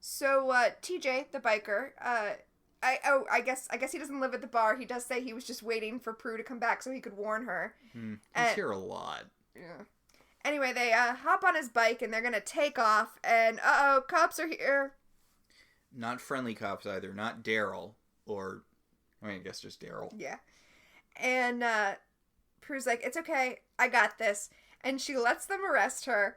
[SPEAKER 2] So, TJ, the biker, I guess he doesn't live at the bar. He does say he was just waiting for Prue to come back so he could warn her.
[SPEAKER 1] He's here a lot.
[SPEAKER 2] Yeah. Anyway, they hop on his bike and they're gonna take off, and cops are here.
[SPEAKER 1] Not friendly cops either. Not Daryl. Or, I guess just Daryl.
[SPEAKER 2] Yeah. And Prue's like, "It's okay. I got this." And she lets them arrest her.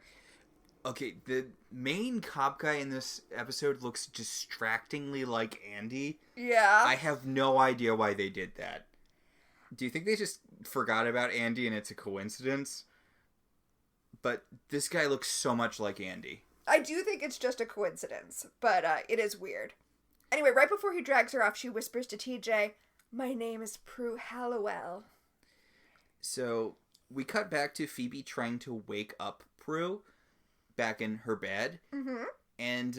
[SPEAKER 1] Okay, the main cop guy in this episode looks distractingly like Andy.
[SPEAKER 2] Yeah.
[SPEAKER 1] I have no idea why they did that. Do you think they just forgot about Andy and it's a coincidence? But this guy looks so much like Andy.
[SPEAKER 2] I do think it's just a coincidence, but it is weird. Anyway, right before he drags her off, she whispers to TJ, "My name is Prue Hallowell."
[SPEAKER 1] So we cut back to Phoebe trying to wake up Prue back in her bed.
[SPEAKER 2] Mm-hmm.
[SPEAKER 1] And,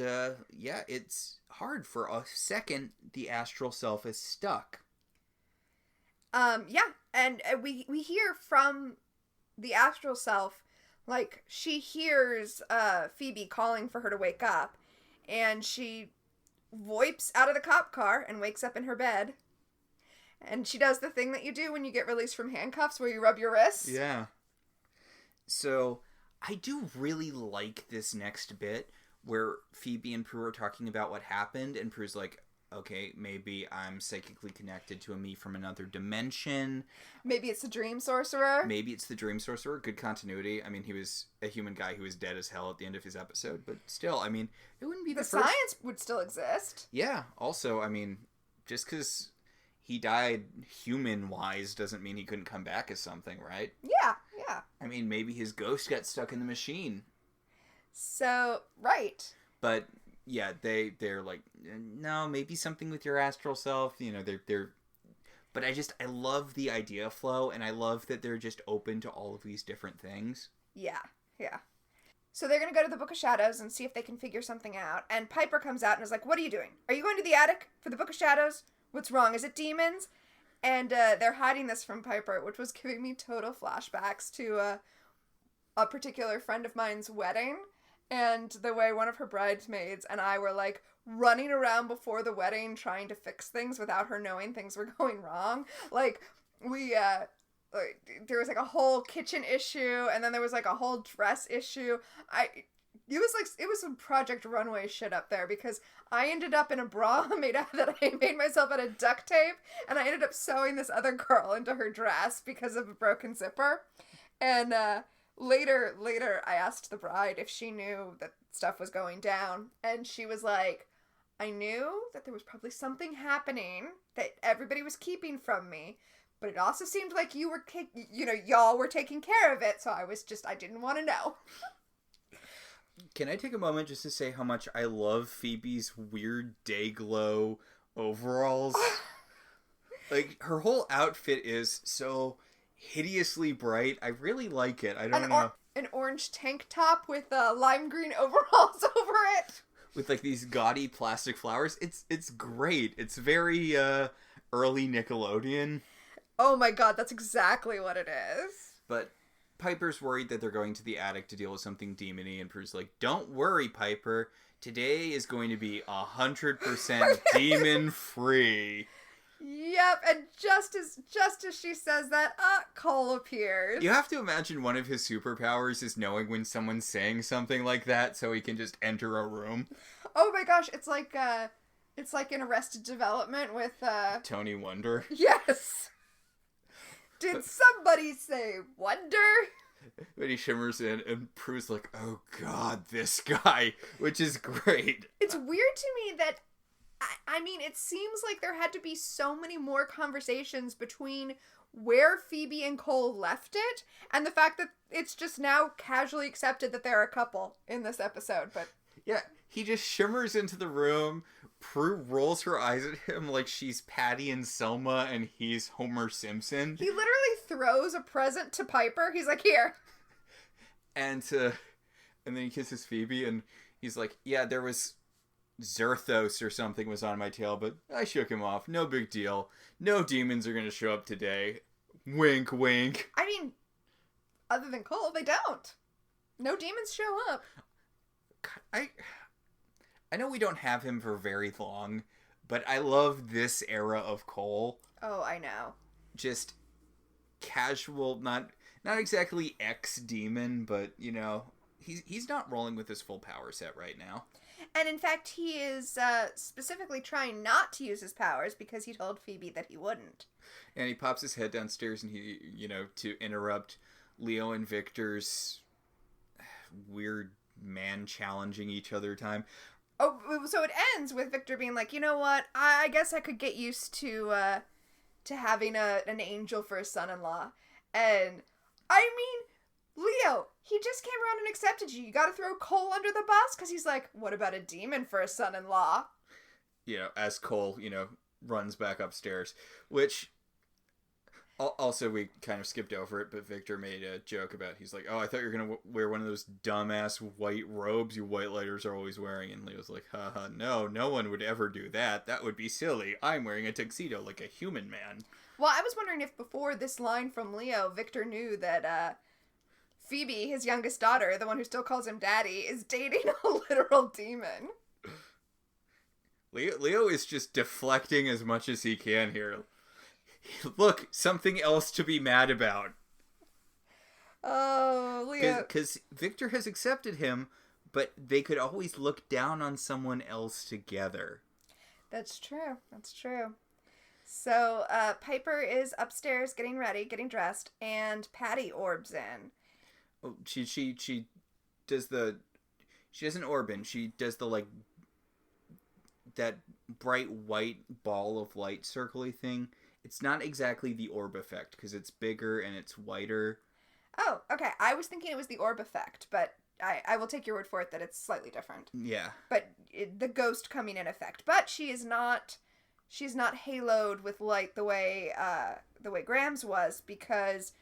[SPEAKER 1] yeah, it's hard. For a second, the astral self is stuck.
[SPEAKER 2] Yeah, and we hear from the astral self, like, she hears Phoebe calling for her to wake up, and she voips out of the cop car and wakes up in her bed. And she does the thing that you do when you get released from handcuffs, where you rub your wrists.
[SPEAKER 1] Yeah. So, I do really like this next bit, where Phoebe and Prue are talking about what happened, and Prue's like, okay, maybe I'm psychically connected to a me from another dimension.
[SPEAKER 2] Maybe it's the Dream Sorcerer.
[SPEAKER 1] Maybe it's the Dream Sorcerer. Good continuity. I mean, he was a human guy who was dead as hell at the end of his episode, but still, I mean, it wouldn't be the first...
[SPEAKER 2] science would still exist.
[SPEAKER 1] Yeah, also, I mean, just because he died human-wise doesn't mean he couldn't come back as something, right?
[SPEAKER 2] Yeah.
[SPEAKER 1] I mean, maybe his ghost got stuck in the machine.
[SPEAKER 2] So, right.
[SPEAKER 1] But yeah, they're like, no, maybe something with your astral self. You know, they're. But I love the idea flow, and I love that they're just open to all of these different things.
[SPEAKER 2] Yeah. So they're gonna go to the Book of Shadows and see if they can figure something out. And Piper comes out and is like, "What are you doing? Are you going to the attic for the Book of Shadows? What's wrong? Is it demons?" And they're hiding this from Piper, which was giving me total flashbacks to a particular friend of mine's wedding. And the way one of her bridesmaids and I were, like, running around before the wedding trying to fix things without her knowing things were going wrong. Like, we, there was, like, a whole kitchen issue, and then there was, like, a whole dress issue. It was some Project Runway shit up there, because I ended up in a bra that I made myself out of duct tape, and I ended up sewing this other girl into her dress because of a broken zipper. And, Later, I asked the bride if she knew that stuff was going down, and she was like, "I knew that there was probably something happening that everybody was keeping from me, but it also seemed like y'all were taking care of it, so I didn't want to know."
[SPEAKER 1] Can I take a moment just to say how much I love Phoebe's weird day glow overalls? Like, her whole outfit is so hideously bright. I really like it. I don't know.
[SPEAKER 2] An orange tank top with lime green overalls over it.
[SPEAKER 1] With, like, these gaudy plastic flowers. It's great. It's very early Nickelodeon.
[SPEAKER 2] Oh my god, that's exactly what it is.
[SPEAKER 1] But Piper's worried that they're going to the attic to deal with something demony, and Prue's like, "Don't worry, Piper. Today is going to be 100% demon-free."
[SPEAKER 2] Yep, and just as she says that, Cole appears.
[SPEAKER 1] You have to imagine one of his superpowers is knowing when someone's saying something like that, so he can just enter a room.
[SPEAKER 2] Oh my gosh, it's like in Arrested Development with
[SPEAKER 1] Tony Wonder.
[SPEAKER 2] Yes. Did somebody say Wonder?
[SPEAKER 1] But he shimmers in, and Prue's like, "Oh god, this guy," which is great.
[SPEAKER 2] It's weird to me that, I mean, it seems like there had to be so many more conversations between where Phoebe and Cole left it and the fact that it's just now casually accepted that they're a couple in this episode. But
[SPEAKER 1] yeah, he just shimmers into the room. Prue rolls her eyes at him like she's Patty and Selma and he's Homer Simpson.
[SPEAKER 2] He literally throws a present to Piper. He's like, "Here."
[SPEAKER 1] And then he kisses Phoebe, and he's like, "Yeah, there was Zerthos or something was on my tail, but I shook him off. No big deal. No demons are going to show up today. Wink, wink."
[SPEAKER 2] I mean, other than Cole, they don't. No demons show up.
[SPEAKER 1] I know we don't have him for very long, but I love this era of Cole.
[SPEAKER 2] Oh, I know.
[SPEAKER 1] Just casual, not exactly ex-demon, but, you know, he's not rolling with his full power set right now.
[SPEAKER 2] And in fact, he is specifically trying not to use his powers because he told Phoebe that he wouldn't.
[SPEAKER 1] And he pops his head downstairs and he, you know, to interrupt Leo and Victor's weird man challenging each other time.
[SPEAKER 2] Oh, so it ends with Victor being like, "You know what? I guess I could get used to having an angel for a son-in-law." And I mean, Leo, he just came around and accepted you. You gotta throw Cole under the bus? Because he's like, what about a demon for a son-in-law?
[SPEAKER 1] As Cole, runs back upstairs. Which, also, we kind of skipped over it, but Victor made a joke about, he's like, oh, I thought you were going to wear one of those dumbass white robes you white lighters are always wearing. And Leo's like, haha, no one would ever do that. That would be silly. I'm wearing a tuxedo like a human man.
[SPEAKER 2] Well, I was wondering if before this line from Leo, Victor knew that, Phoebe, his youngest daughter, the one who still calls him daddy, is dating a literal demon.
[SPEAKER 1] Leo is just deflecting as much as he can here. Look, something else to be mad about.
[SPEAKER 2] Oh, Leo.
[SPEAKER 1] Because Victor has accepted him, but they could always look down on someone else together.
[SPEAKER 2] That's true. So, Piper is upstairs getting ready, getting dressed, and Patty orbs in.
[SPEAKER 1] Oh, she does she doesn't orb in. She does the, that bright white ball of light circly thing. It's not exactly the orb effect, because it's bigger and it's whiter.
[SPEAKER 2] Oh, okay. I was thinking it was the orb effect, but I will take your word for it that it's slightly different.
[SPEAKER 1] Yeah.
[SPEAKER 2] But the ghost coming in effect. But she's not haloed with light the way Graham's was, because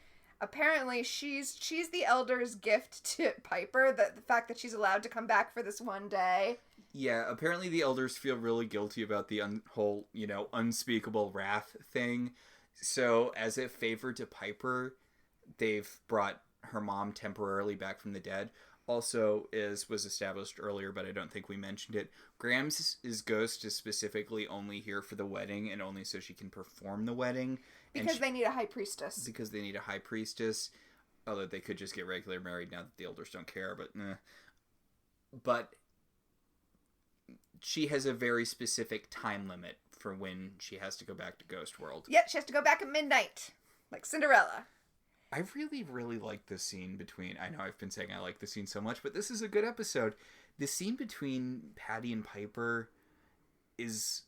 [SPEAKER 2] apparently she's the Elder's gift to Piper, the fact that she's allowed to come back for this one day.
[SPEAKER 1] Yeah, apparently the Elders feel really guilty about the whole, unspeakable wrath thing. So, as a favor to Piper, they've brought her mom temporarily back from the dead. Also, as was established earlier, but I don't think we mentioned it, Graham's ghost is specifically only here for the wedding, and only so she can perform the wedding.
[SPEAKER 2] Because they need a high priestess.
[SPEAKER 1] Because they need a high priestess. Although they could just get regular married now that the Elders don't care, but But she has a very specific time limit for when she has to go back to Ghost World.
[SPEAKER 2] Yep, she has to go back at midnight. Like Cinderella.
[SPEAKER 1] I really, really like the scene between... I know I've been saying I like the scene so much, but this is a good episode. The scene between Patty and Piper is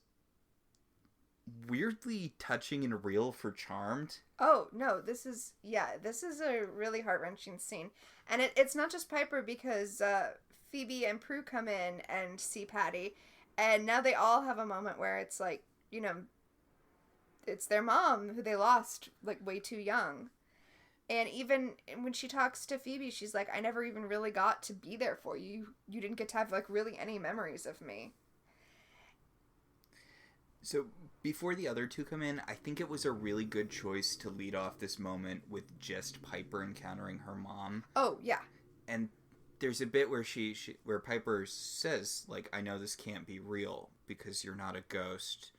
[SPEAKER 1] weirdly touching and real for Charmed.
[SPEAKER 2] Oh, no, this is a really heart-wrenching scene. And it's not just Piper, because Phoebe and Prue come in and see Patty, and now they all have a moment where it's like, it's their mom who they lost, way too young. And even when she talks to Phoebe, she's like, I never even really got to be there for you. You didn't get to have, really any memories of me.
[SPEAKER 1] So, before the other two come in, I think it was a really good choice to lead off this moment with just Piper encountering her mom.
[SPEAKER 2] Oh, yeah.
[SPEAKER 1] And there's a bit where where Piper says, I know this can't be real because you're not a ghost.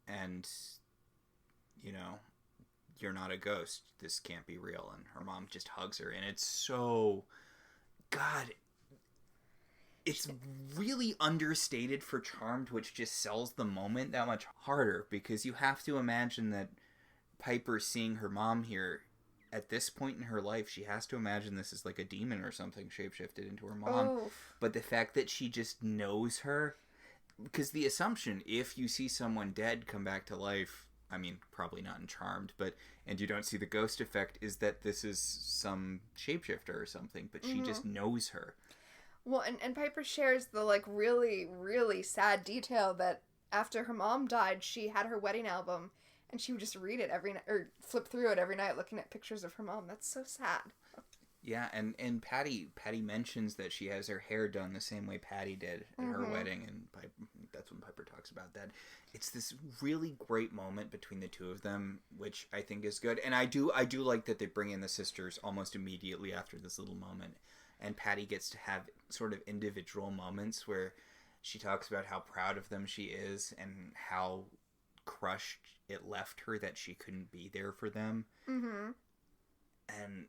[SPEAKER 1] And, you're not a ghost. This can't be real. And her mom just hugs her. And it's so... God... It's really understated for Charmed, which just sells the moment that much harder, because you have to imagine that Piper seeing her mom here, at this point in her life, she has to imagine this is like a demon or something shapeshifted into her mom.
[SPEAKER 2] Oh.
[SPEAKER 1] But the fact that she just knows her, because the assumption, if you see someone dead come back to life, I mean, probably not in Charmed, and you don't see the ghost effect, is that this is some shapeshifter or something, but she just knows her.
[SPEAKER 2] Well, and Piper shares the, really, really sad detail that after her mom died, she had her wedding album, and she would just read it every night, or flip through it every night looking at pictures of her mom. That's so sad.
[SPEAKER 1] Yeah, and Patty mentions that she has her hair done the same way Patty did at her wedding, and that's when Piper talks about that. It's this really great moment between the two of them, which I think is good. And I do like that they bring in the sisters almost immediately after this little moment. And Patty gets to have sort of individual moments where she talks about how proud of them she is and how crushed it left her that she couldn't be there for them. Mm-hmm. And,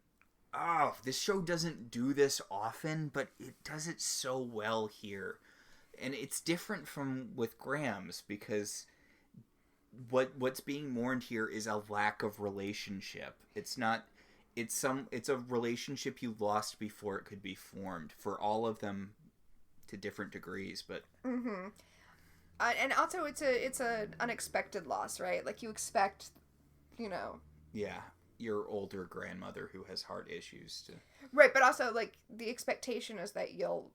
[SPEAKER 1] this show doesn't do this often, but it does it so well here. And it's different from with Graham's, because what's being mourned here is a lack of relationship. It's not... It's a relationship you lost before it could be formed, for all of them to different degrees, but...
[SPEAKER 2] Mm-hmm. And also, it's a unexpected loss, right? You expect,
[SPEAKER 1] Yeah. your older grandmother who has heart issues to...
[SPEAKER 2] Right, but also, like, the expectation is that you'll,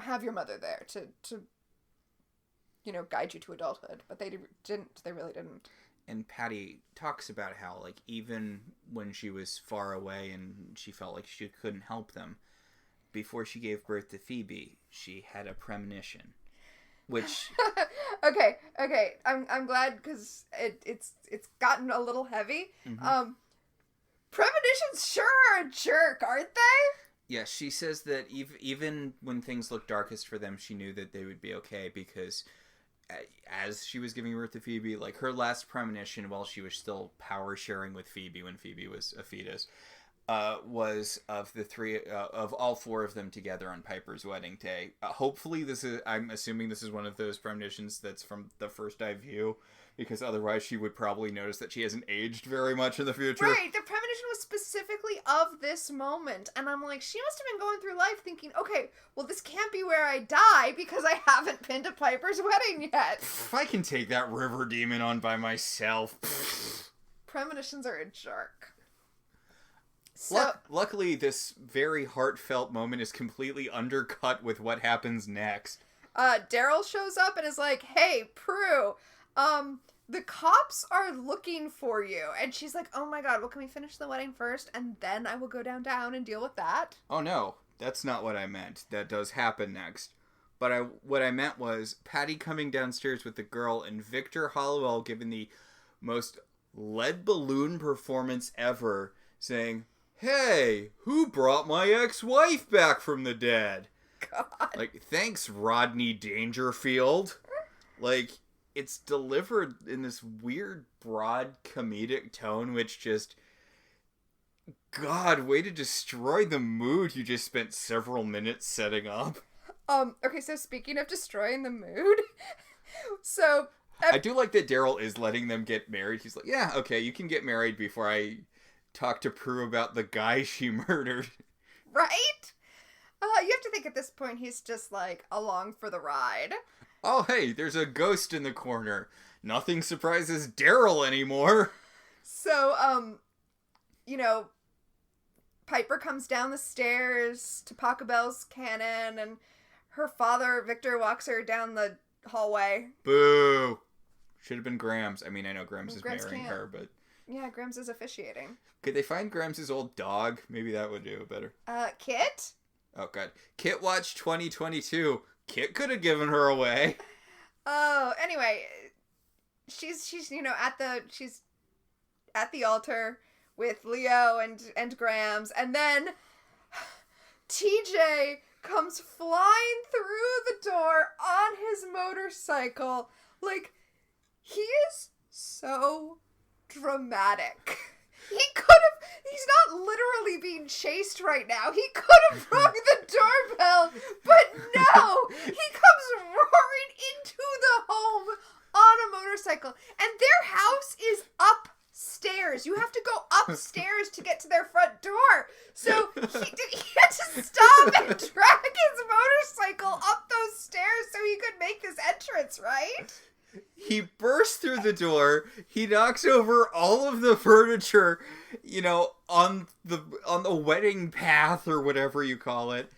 [SPEAKER 2] have your mother there to guide you to adulthood. But they didn't. They really didn't.
[SPEAKER 1] And Patty talks about how, like, even when she was far away and she felt like she couldn't help them, before she gave birth to Phoebe, she had a premonition. Which...
[SPEAKER 2] okay. I'm glad, because it's gotten a little heavy.
[SPEAKER 1] Mm-hmm.
[SPEAKER 2] Premonitions sure are a jerk, aren't they?
[SPEAKER 1] Yeah, she says that even when things looked darkest for them, she knew that they would be okay, because as she was giving birth to Phoebe, like, her last premonition while she was still power sharing with Phoebe when Phoebe was a fetus, was of the three, of all four of them together on Piper's wedding day. Hopefully I'm assuming this is one of those premonitions that's from the first eye view, because otherwise she would probably notice that she hasn't aged very much in the future.
[SPEAKER 2] Right, the premonition was specifically of this moment, and I'm like, she must have been going through life thinking, okay, well, this can't be where I die because I haven't been to Piper's wedding yet.
[SPEAKER 1] I can take that river demon on by myself.
[SPEAKER 2] Premonitions are a jerk. So,
[SPEAKER 1] luckily, this very heartfelt moment is completely undercut with what happens next.
[SPEAKER 2] Daryl shows up and is like, hey, Prue, the cops are looking for you. And she's like, oh my god, well, can we finish the wedding first? And then I will go downtown and deal with that.
[SPEAKER 1] Oh no, that's not what I meant. That does happen next. But what I meant was Patty coming downstairs with the girl and Victor Hallowell giving the most lead balloon performance ever, saying, hey, who brought my ex-wife back from the dead?
[SPEAKER 2] God.
[SPEAKER 1] Like, thanks, Rodney Dangerfield. Like, it's delivered in this weird, broad, comedic tone, which just... God, way to destroy the mood you just spent several minutes setting up.
[SPEAKER 2] Okay, so speaking of destroying the mood, so...
[SPEAKER 1] I do like that Daryl is letting them get married. He's like, yeah, okay, you can get married before I talk to Prue about the guy she murdered.
[SPEAKER 2] Right? You have to think at this point he's just, like, along for the ride.
[SPEAKER 1] Oh, hey, there's a ghost in the corner. Nothing surprises Daryl anymore.
[SPEAKER 2] So, Piper comes down the stairs to Pachelbel's cannon, and her father, Victor, walks her down the hallway.
[SPEAKER 1] Boo! Should have been Grams. I mean, I know Grams is marrying her, but...
[SPEAKER 2] Yeah, Grams is officiating.
[SPEAKER 1] Could they find Grams' old dog? Maybe that would do it better.
[SPEAKER 2] Kit?
[SPEAKER 1] Oh, God. Kit watched 2022. Kit could have given her away.
[SPEAKER 2] Oh, anyway, she's at the altar with Leo and Grams, and then TJ comes flying through the door on his motorcycle. Like, he is so dramatic. He's not literally being chased right now. He could have rung the doorbell, but no! He comes roaring into the home on a motorcycle. And their house is upstairs. You have to go upstairs to get to their front door. So he had to stop and drag his motorcycle up those stairs so he could make this entrance, right?
[SPEAKER 1] He bursts through the door. He knocks over all of the furniture, on the wedding path or whatever you call it.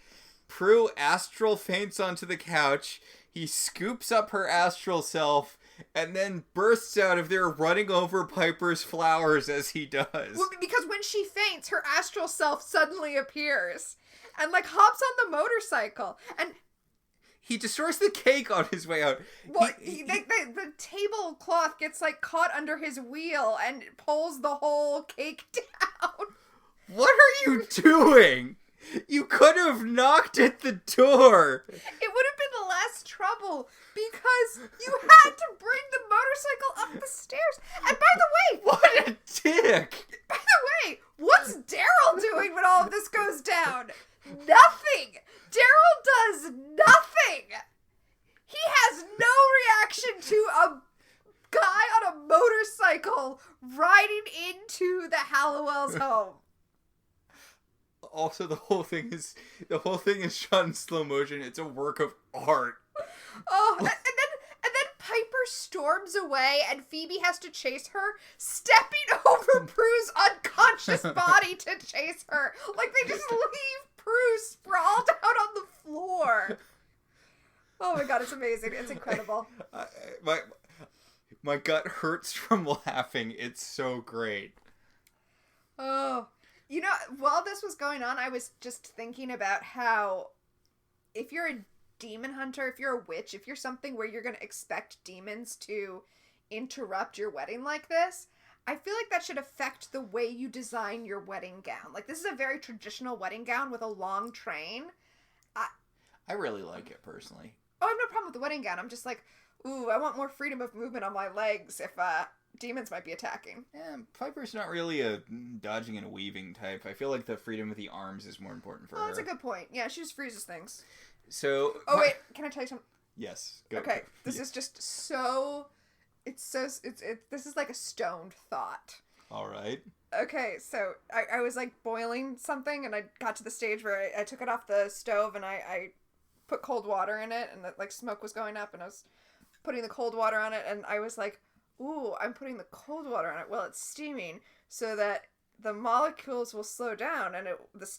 [SPEAKER 1] Prue astral faints onto the couch. He scoops up her astral self and then bursts out of there running over Piper's flowers as he does.
[SPEAKER 2] Well, because when she faints, her astral self suddenly appears and, like, hops on the motorcycle. And
[SPEAKER 1] he destroys the cake on his way out.
[SPEAKER 2] Well, the tablecloth gets, like, caught under his wheel and pulls the whole cake down.
[SPEAKER 1] What are you doing? You could have knocked at the door.
[SPEAKER 2] It would have been less trouble because you had to bring the motorcycle up the stairs. And by the way...
[SPEAKER 1] What a dick!
[SPEAKER 2] By the way, what's Daryl doing when all of this goes down? Nothing! Daryl does nothing! He has no reaction to a guy on a motorcycle riding into the Halliwell's home.
[SPEAKER 1] Also, the whole thing is shot in slow motion. It's a work of art.
[SPEAKER 2] Oh, and then Piper storms away and Phoebe has to chase her, stepping over Prue's unconscious body to chase her. Like, they just leave Prue sprawled out on the floor. Oh my god, it's amazing. It's incredible.
[SPEAKER 1] My gut hurts from laughing. It's so great.
[SPEAKER 2] Oh. You know, while this was going on, I was just thinking about how if you're a demon hunter, if you're a witch, if you're something where you're going to expect demons to interrupt your wedding like this, I feel like that should affect the way you design your wedding gown. Like, this is a very traditional wedding gown with a long train.
[SPEAKER 1] I really like it, personally.
[SPEAKER 2] Oh, I have no problem with the wedding gown. I'm just like, ooh, I want more freedom of movement on my legs if demons might be attacking.
[SPEAKER 1] Yeah, Piper's not really a dodging and weaving type. I feel like the freedom with the arms is more important for her.
[SPEAKER 2] Oh, that's a good point. Yeah, she just freezes things.
[SPEAKER 1] So...
[SPEAKER 2] Oh, wait, can I tell you something?
[SPEAKER 1] Yes, go.
[SPEAKER 2] Okay, this is just so... this is like a stoned thought.
[SPEAKER 1] All right.
[SPEAKER 2] Okay, so I was like boiling something and I got to the stage where I took it off the stove and I put cold water in it and the, like, smoke was going up and I was putting the cold water on it and I was like, ooh, I'm putting the cold water on it while it's steaming so that the molecules will slow down and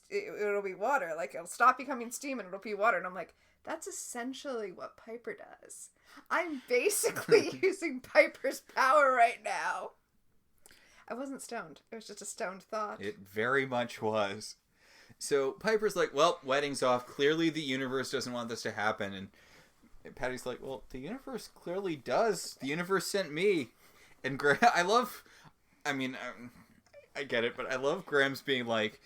[SPEAKER 2] it'll be water. Like, it'll stop becoming steam and it'll be water. And I'm like, that's essentially what Piper does. I'm basically using Piper's power right now. I wasn't stoned. It was just a stoned thought.
[SPEAKER 1] It very much was. So Piper's like, well, wedding's off. Clearly the universe doesn't want this to happen. And Patty's like, well, the universe clearly does. The universe sent me. And I get it, but I love Graham's being like,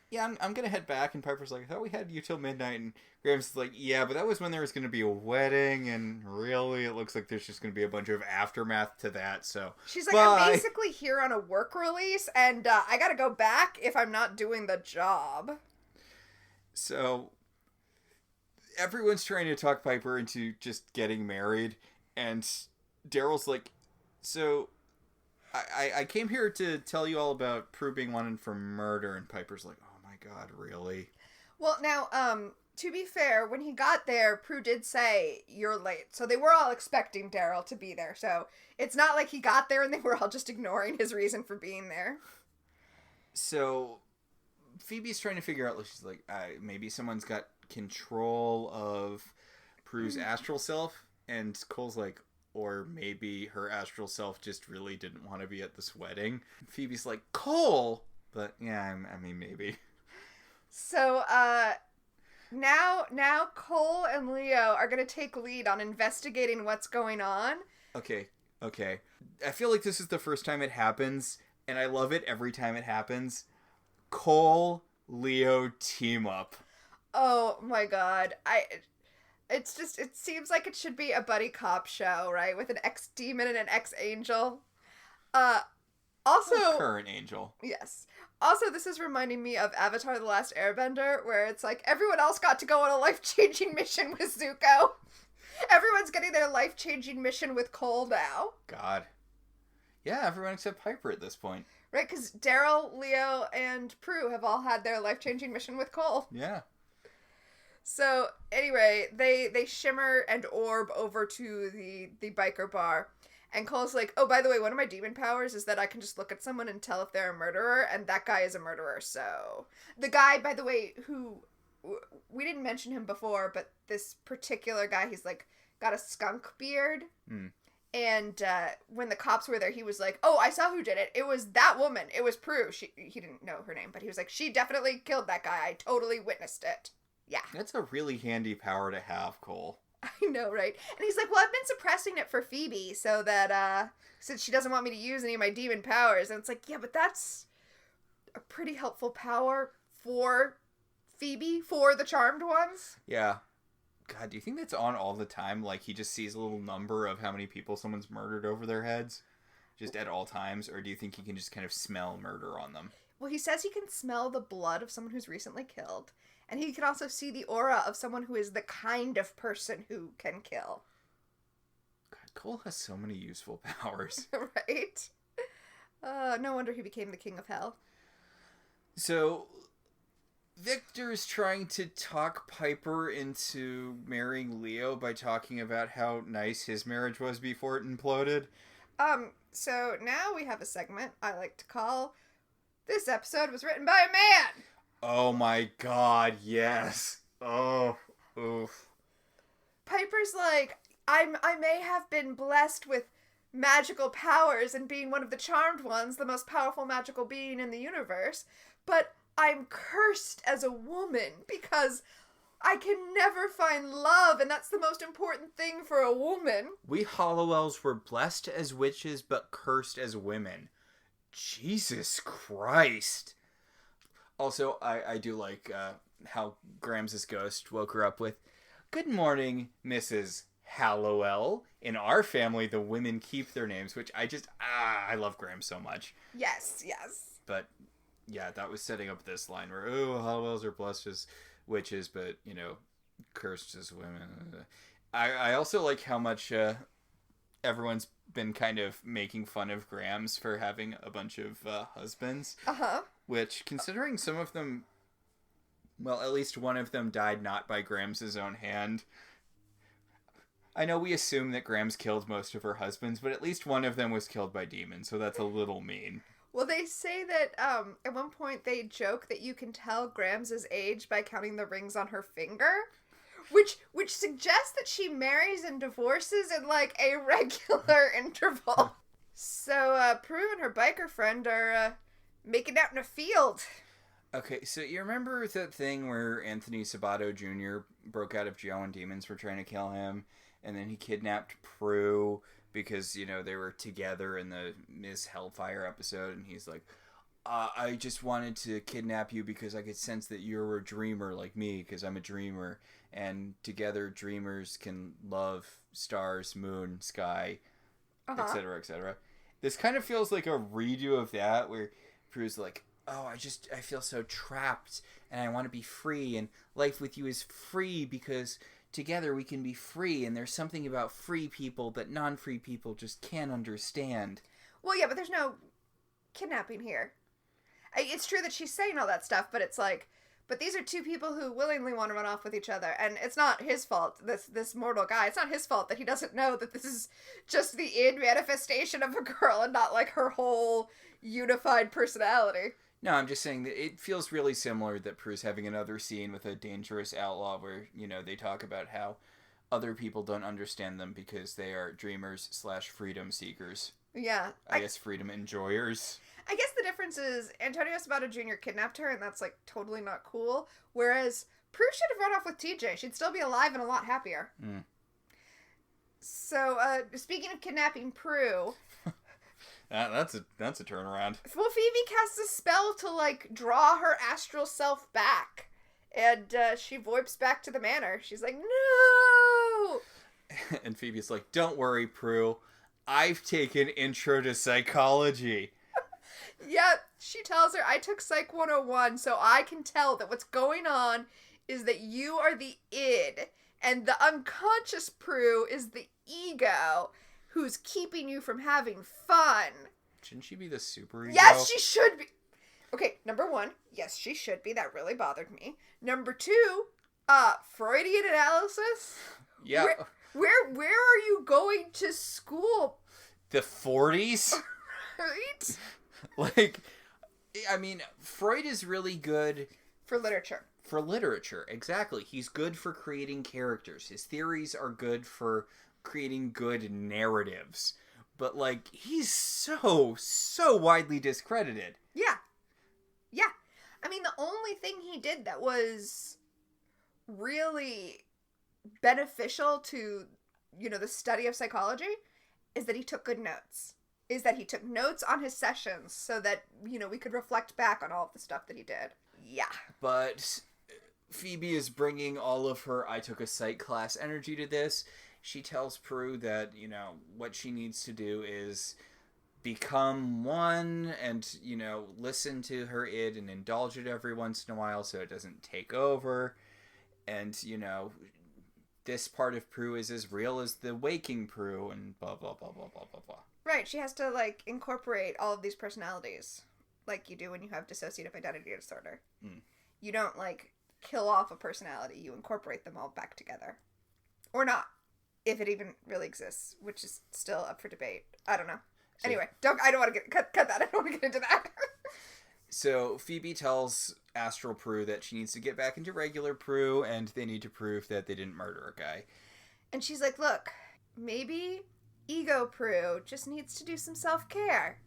[SPEAKER 1] yeah, I'm going to head back. And Piper's like, I thought we had you till midnight. And Graham's like, yeah, but that was when there was going to be a wedding. And really, it looks like there's just going to be a bunch of aftermath to that. So
[SPEAKER 2] she's like,
[SPEAKER 1] bye.
[SPEAKER 2] I'm basically here on a work release. And I got to go back if I'm not doing the job.
[SPEAKER 1] So everyone's trying to talk Piper into just getting married. And Daryl's like, so I came here to tell you all about Prue being wanted for murder. And Piper's like, oh my god, really?
[SPEAKER 2] Well, now, to be fair, when he got there, Prue did say, you're late. So they were all expecting Daryl to be there. So it's not like he got there and they were all just ignoring his reason for being there.
[SPEAKER 1] So Phoebe's trying to figure out, she's like, maybe someone's got control of Prue's astral self. And Cole's like, or maybe her astral self just really didn't want to be at this wedding. Phoebe's like, Cole! But yeah, I mean, maybe.
[SPEAKER 2] So, now Cole and Leo are going to take lead on investigating what's going on.
[SPEAKER 1] Okay. I feel like this is the first time it happens, and I love it every time it happens. Cole, Leo team up.
[SPEAKER 2] Oh my god. It seems like it should be a buddy cop show, right? With an ex-demon and an ex-angel. Also...
[SPEAKER 1] A current angel.
[SPEAKER 2] Yes. Also, this is reminding me of Avatar: The Last Airbender, where it's like, everyone else got to go on a life-changing mission with Zuko. Everyone's getting their life-changing mission with Cole now.
[SPEAKER 1] God. Yeah, everyone except Piper at this point.
[SPEAKER 2] Right, because Daryl, Leo, and Prue have all had their life-changing mission with Cole.
[SPEAKER 1] Yeah.
[SPEAKER 2] So, anyway, they shimmer and orb over to the biker bar. And Cole's like, oh, by the way, one of my demon powers is that I can just look at someone and tell if they're a murderer, and that guy is a murderer, so... The guy, by the way, who... We didn't mention him before, but this particular guy, he's, like, got a skunk beard. Mm. And when the cops were there, he was like, oh, I saw who did it. It was that woman. It was Prue. He didn't know her name, but he was like, she definitely killed that guy. I totally witnessed it. Yeah.
[SPEAKER 1] That's a really handy power to have, Cole.
[SPEAKER 2] I know, right? And he's like, well, I've been suppressing it for Phoebe so that, since she doesn't want me to use any of my demon powers. And it's like, yeah, but that's a pretty helpful power for Phoebe, for the Charmed Ones.
[SPEAKER 1] Yeah. God, do you think that's on all the time? Like, he just sees a little number of how many people someone's murdered over their heads, just at all times? Or do you think he can just kind of smell murder on them?
[SPEAKER 2] Well, he says he can smell the blood of someone who's recently killed. And he can also see the aura of someone who is the kind of person who can kill.
[SPEAKER 1] God, Cole has so many useful powers.
[SPEAKER 2] Right? No wonder he became the king of hell.
[SPEAKER 1] So, Victor's trying to talk Piper into marrying Leo by talking about how nice his marriage was before it imploded.
[SPEAKER 2] So now we have a segment I like to call This Episode Was Written by a Man!
[SPEAKER 1] Oh my god, yes. Oh, oof.
[SPEAKER 2] Piper's like, I may have been blessed with magical powers and being one of the charmed ones, the most powerful magical being in the universe, but I'm cursed as a woman because I can never find love, and that's the most important thing for a woman.
[SPEAKER 1] We Hallowells were blessed as witches, but cursed as women. Jesus Christ. Also, I do like how Grams' ghost woke her up with, "Good morning, Mrs. Hallowell. In our family, the women keep their names," which I love Grams so much.
[SPEAKER 2] Yes.
[SPEAKER 1] But, yeah, that was setting up this line where, Hallowells are blessed as witches, but, cursed as women. I also like how much everyone's been kind of making fun of Grams for having a bunch of husbands.
[SPEAKER 2] Uh-huh.
[SPEAKER 1] Which, considering some of them, well, at least one of them died not by Grams' own hand. I know we assume that Grams killed most of her husbands, but at least one of them was killed by demons, so that's a little mean.
[SPEAKER 2] Well, they say that at one point they joke that you can tell Grams' age by counting the rings on her finger, which suggests that she marries and divorces in like a regular interval. So Prue and her biker friend are making out in a field.
[SPEAKER 1] Okay, so you remember that thing where Anthony Sabato Jr. broke out of jail when demons were trying to kill him, and then he kidnapped Prue because, they were together in the Miss Hellfire episode, and he's like, I just wanted to kidnap you because I could sense that you're a dreamer like me, because I'm a dreamer, and together dreamers can love stars, moon, sky, etc., etc. This kind of feels like a redo of that, where Prue's like, I feel so trapped, and I want to be free, and life with you is free because together we can be free, and there's something about free people that non-free people just can't understand.
[SPEAKER 2] Well, yeah, but there's no kidnapping here. It's true that she's saying all that stuff, but it's like, but these are two people who willingly want to run off with each other, and it's not his fault, this mortal guy, it's not his fault that he doesn't know that this is just the id manifestation of a girl and not like her whole unified personality.
[SPEAKER 1] No, I'm just saying that it feels really similar that Prue's having another scene with a dangerous outlaw where, they talk about how other people don't understand them because they are dreamers / freedom seekers.
[SPEAKER 2] Yeah.
[SPEAKER 1] I guess freedom enjoyers.
[SPEAKER 2] I guess the difference is Antonio Sabato Jr. kidnapped her, and that's, like, totally not cool. Whereas Prue should have run off with TJ. She'd still be alive and a lot happier. Mm. So, speaking of kidnapping Prue...
[SPEAKER 1] That's a turnaround.
[SPEAKER 2] Well, Phoebe casts a spell to, like, draw her astral self back. And she voips back to the manor. She's like, no!
[SPEAKER 1] And Phoebe's like, don't worry, Prue. I've taken Intro to Psychology.
[SPEAKER 2] Yep, she tells her, I took Psych 101, so I can tell that what's going on is that you are the id, and the unconscious Prue is the ego, who's keeping you from having fun.
[SPEAKER 1] Shouldn't she be the super ego?
[SPEAKER 2] Yes, she should be. Okay, number one, yes, she should be. That really bothered me. Number two, Freudian analysis?
[SPEAKER 1] Yeah.
[SPEAKER 2] Where are you going to school?
[SPEAKER 1] The 40s?
[SPEAKER 2] Right?
[SPEAKER 1] Like, I mean, Freud is really good...
[SPEAKER 2] For literature.
[SPEAKER 1] For literature, exactly. He's good for creating characters. His theories are good for creating good narratives. But, like, he's so widely discredited.
[SPEAKER 2] Yeah. Yeah. I mean, the only thing he did that was really beneficial to, the study of psychology is that he took good notes. Is that he took notes on his sessions so that, we could reflect back on all of the stuff that he did. Yeah.
[SPEAKER 1] But Phoebe is bringing all of her I took a psych class energy to this. She tells Prue that, what she needs to do is become one and, listen to her id and indulge it every once in a while so it doesn't take over. And, this part of Prue is as real as the waking Prue and blah, blah, blah, blah, blah, blah, blah.
[SPEAKER 2] Right, she has to, like, incorporate all of these personalities like you do when you have dissociative identity disorder. Mm. you don't, like, kill off a personality. You incorporate them all back together. Or not. If it even really exists, which is still up for debate. I don't know. So, anyway, I don't want to cut that. I don't want to get into that.
[SPEAKER 1] So Phoebe tells Astral Prue that she needs to get back into regular Prue, and they need to prove that they didn't murder a guy.
[SPEAKER 2] And she's like, look, maybe Ego Prue just needs to do some self-care.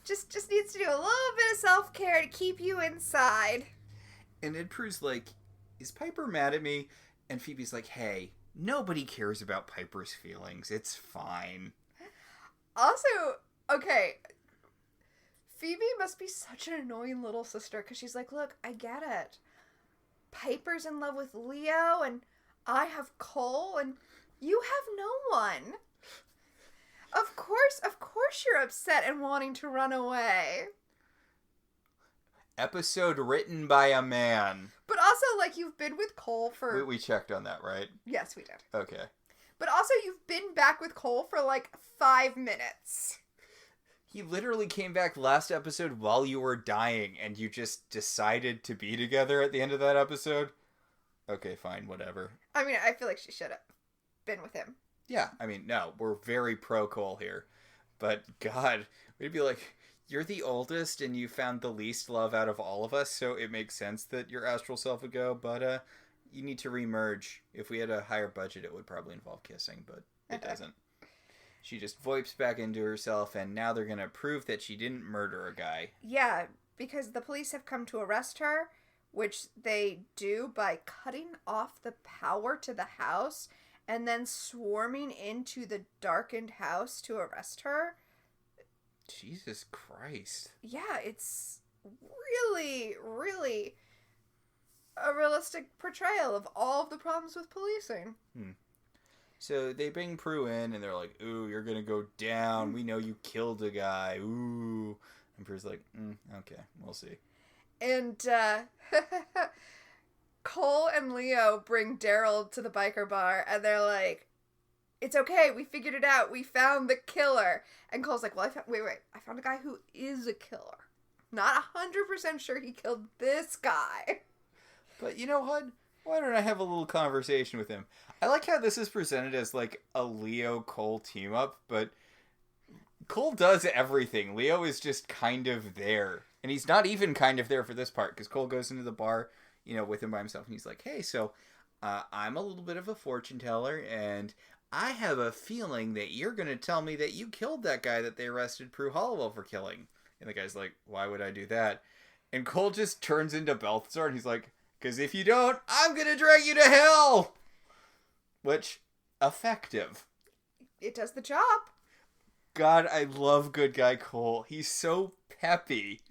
[SPEAKER 2] Just needs to do a little bit of self-care to keep you inside.
[SPEAKER 1] And Ed Prue's like, is Piper mad at me? And Phoebe's like, hey, nobody cares about Piper's feelings. It's fine.
[SPEAKER 2] Also, okay, Phoebe must be such an annoying little sister, because she's like, look, I get it. Piper's in love with Leo, and I have Cole, and you have no one. Of course you're upset and wanting to run away.
[SPEAKER 1] Episode written by a man.
[SPEAKER 2] But also, like, you've been with Cole for...
[SPEAKER 1] We checked on that, right?
[SPEAKER 2] Yes, we did.
[SPEAKER 1] Okay.
[SPEAKER 2] But also, you've been back with Cole for, like, 5 minutes.
[SPEAKER 1] He literally came back last episode while you were dying, and you just decided to be together at the end of that episode? Okay, fine, whatever.
[SPEAKER 2] I mean, I feel like she should have been with him.
[SPEAKER 1] Yeah, I mean, no, we're very pro-Cole here. But, God, we'd be like, you're the oldest, and you found the least love out of all of us, so it makes sense that your astral self would go, but, you need to remerge. If we had a higher budget, it would probably involve kissing, but it doesn't. She just voips back into herself, and now they're gonna prove that she didn't murder a guy.
[SPEAKER 2] Yeah, because the police have come to arrest her, which they do by cutting off the power to the house and then swarming into the darkened house to arrest her.
[SPEAKER 1] Jesus Christ.
[SPEAKER 2] Yeah, it's really, really a realistic portrayal of all of the problems with policing.
[SPEAKER 1] So they bring Prue in, and they're like, ooh, you're gonna go down. We know you killed a guy. Ooh. And Prue's like, okay, we'll see.
[SPEAKER 2] And Cole and Leo bring Daryl to the biker bar, and they're like, it's okay, we figured it out. We found the killer. And Cole's like, well, I found a guy who is a killer. Not 100% sure he killed this guy.
[SPEAKER 1] But you know what? Why don't I have a little conversation with him? I like how this is presented as, like, a Leo-Cole team-up, but Cole does everything. Leo is just kind of there. And he's not even kind of there for this part, because Cole goes into the bar, you know, with him by himself, and he's like, hey, so, I'm a little bit of a fortune teller, and I have a feeling that you're going to tell me that you killed that guy that they arrested Prue Hallowell for killing. And the guy's like, why would I do that? And Cole just turns into Balthazar, and he's like, because if you don't, I'm going to drag you to hell! Which, effective.
[SPEAKER 2] It does the job.
[SPEAKER 1] God, I love good guy Cole. He's so peppy.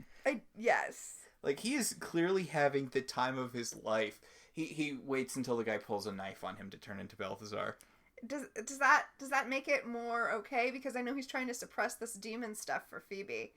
[SPEAKER 2] Yes.
[SPEAKER 1] Like, he is clearly having the time of his life. He waits until the guy pulls a knife on him to turn into Balthazar.
[SPEAKER 2] Does that make it more okay? Because I know he's trying to suppress this demon stuff for Phoebe.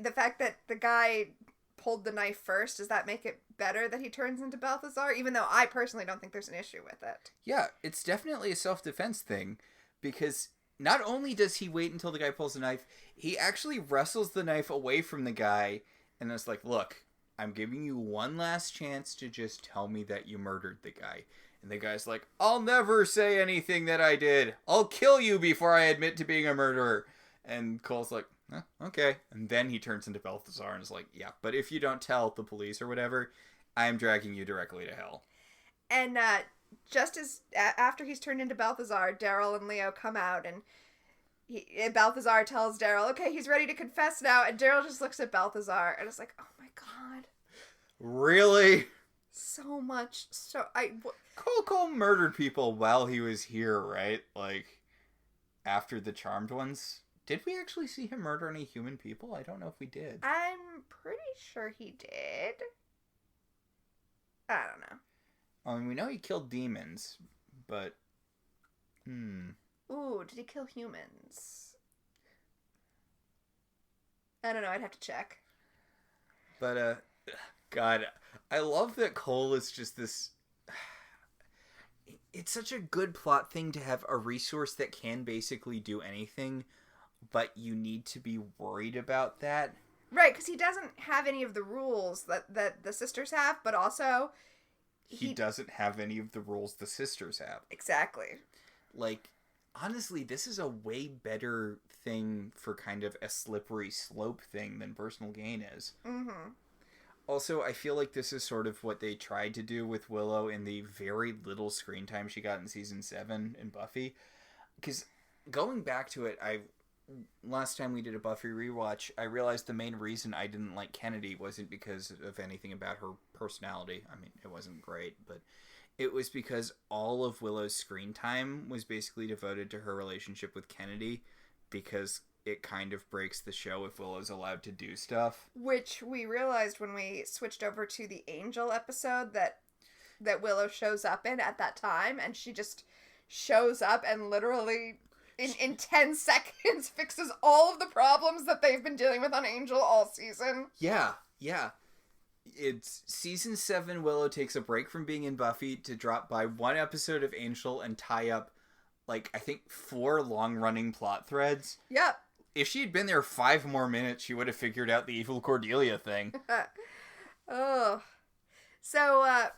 [SPEAKER 2] The fact that the guy pulled the knife first, does that make it better that he turns into Balthazar? Even though I personally don't think there's an issue with it.
[SPEAKER 1] Yeah, it's definitely a self-defense thing, because not only does he wait until the guy pulls the knife, he actually wrestles the knife away from the guy, and it's like, look, I'm giving you one last chance to just tell me that you murdered the guy. And the guy's like, I'll never say anything that I did. I'll kill you before I admit to being a murderer. And Cole's like, okay. And then he turns into Balthazar and is like, yeah, but if you don't tell the police or whatever, I'm dragging you directly to hell.
[SPEAKER 2] And just as after he's turned into Balthazar, Daryl and Leo come out, and Balthazar tells Daryl, okay, he's ready to confess now. And Daryl just looks at Balthazar and is like, oh my God.
[SPEAKER 1] Really?
[SPEAKER 2] So much.
[SPEAKER 1] Cole murdered people while he was here, right? Like, after the Charmed ones. Did we actually see him murder any human people? I don't know if we did.
[SPEAKER 2] I'm pretty sure he did. I don't know.
[SPEAKER 1] I mean, we know he killed demons, but...
[SPEAKER 2] Ooh, did he kill humans? I don't know, I'd have to check.
[SPEAKER 1] But, God, I love that Cole is just this... It's such a good plot thing to have a resource that can basically do anything, but you need to be worried about that.
[SPEAKER 2] Right, because he doesn't have any of the rules that the sisters have, but also...
[SPEAKER 1] He doesn't have any of the rules the sisters have.
[SPEAKER 2] Exactly.
[SPEAKER 1] Like, honestly, this is a way better thing for kind of a slippery slope thing than personal gain is.
[SPEAKER 2] Mm-hmm.
[SPEAKER 1] Also, I feel like this is sort of what they tried to do with Willow in the very little screen time she got in season 7 in Buffy. Because going back to it, last time we did a Buffy rewatch, I realized the main reason I didn't like Kennedy wasn't because of anything about her personality. I mean, it wasn't great, but it was because all of Willow's screen time was basically devoted to her relationship with Kennedy, because it kind of breaks the show if Willow's allowed to do stuff. Which
[SPEAKER 2] we realized when we switched over to the Angel episode that Willow shows up in at that time, and she just shows up and literally in 10 seconds fixes all of the problems that they've been dealing with on Angel all season.
[SPEAKER 1] Yeah. It's season 7, Willow takes a break from being in Buffy to drop by one episode of Angel and tie up, like, I think 4 long-running plot threads.
[SPEAKER 2] Yep.
[SPEAKER 1] If she had been there 5 more minutes, she would have figured out the evil Cordelia thing.
[SPEAKER 2] Oh. So,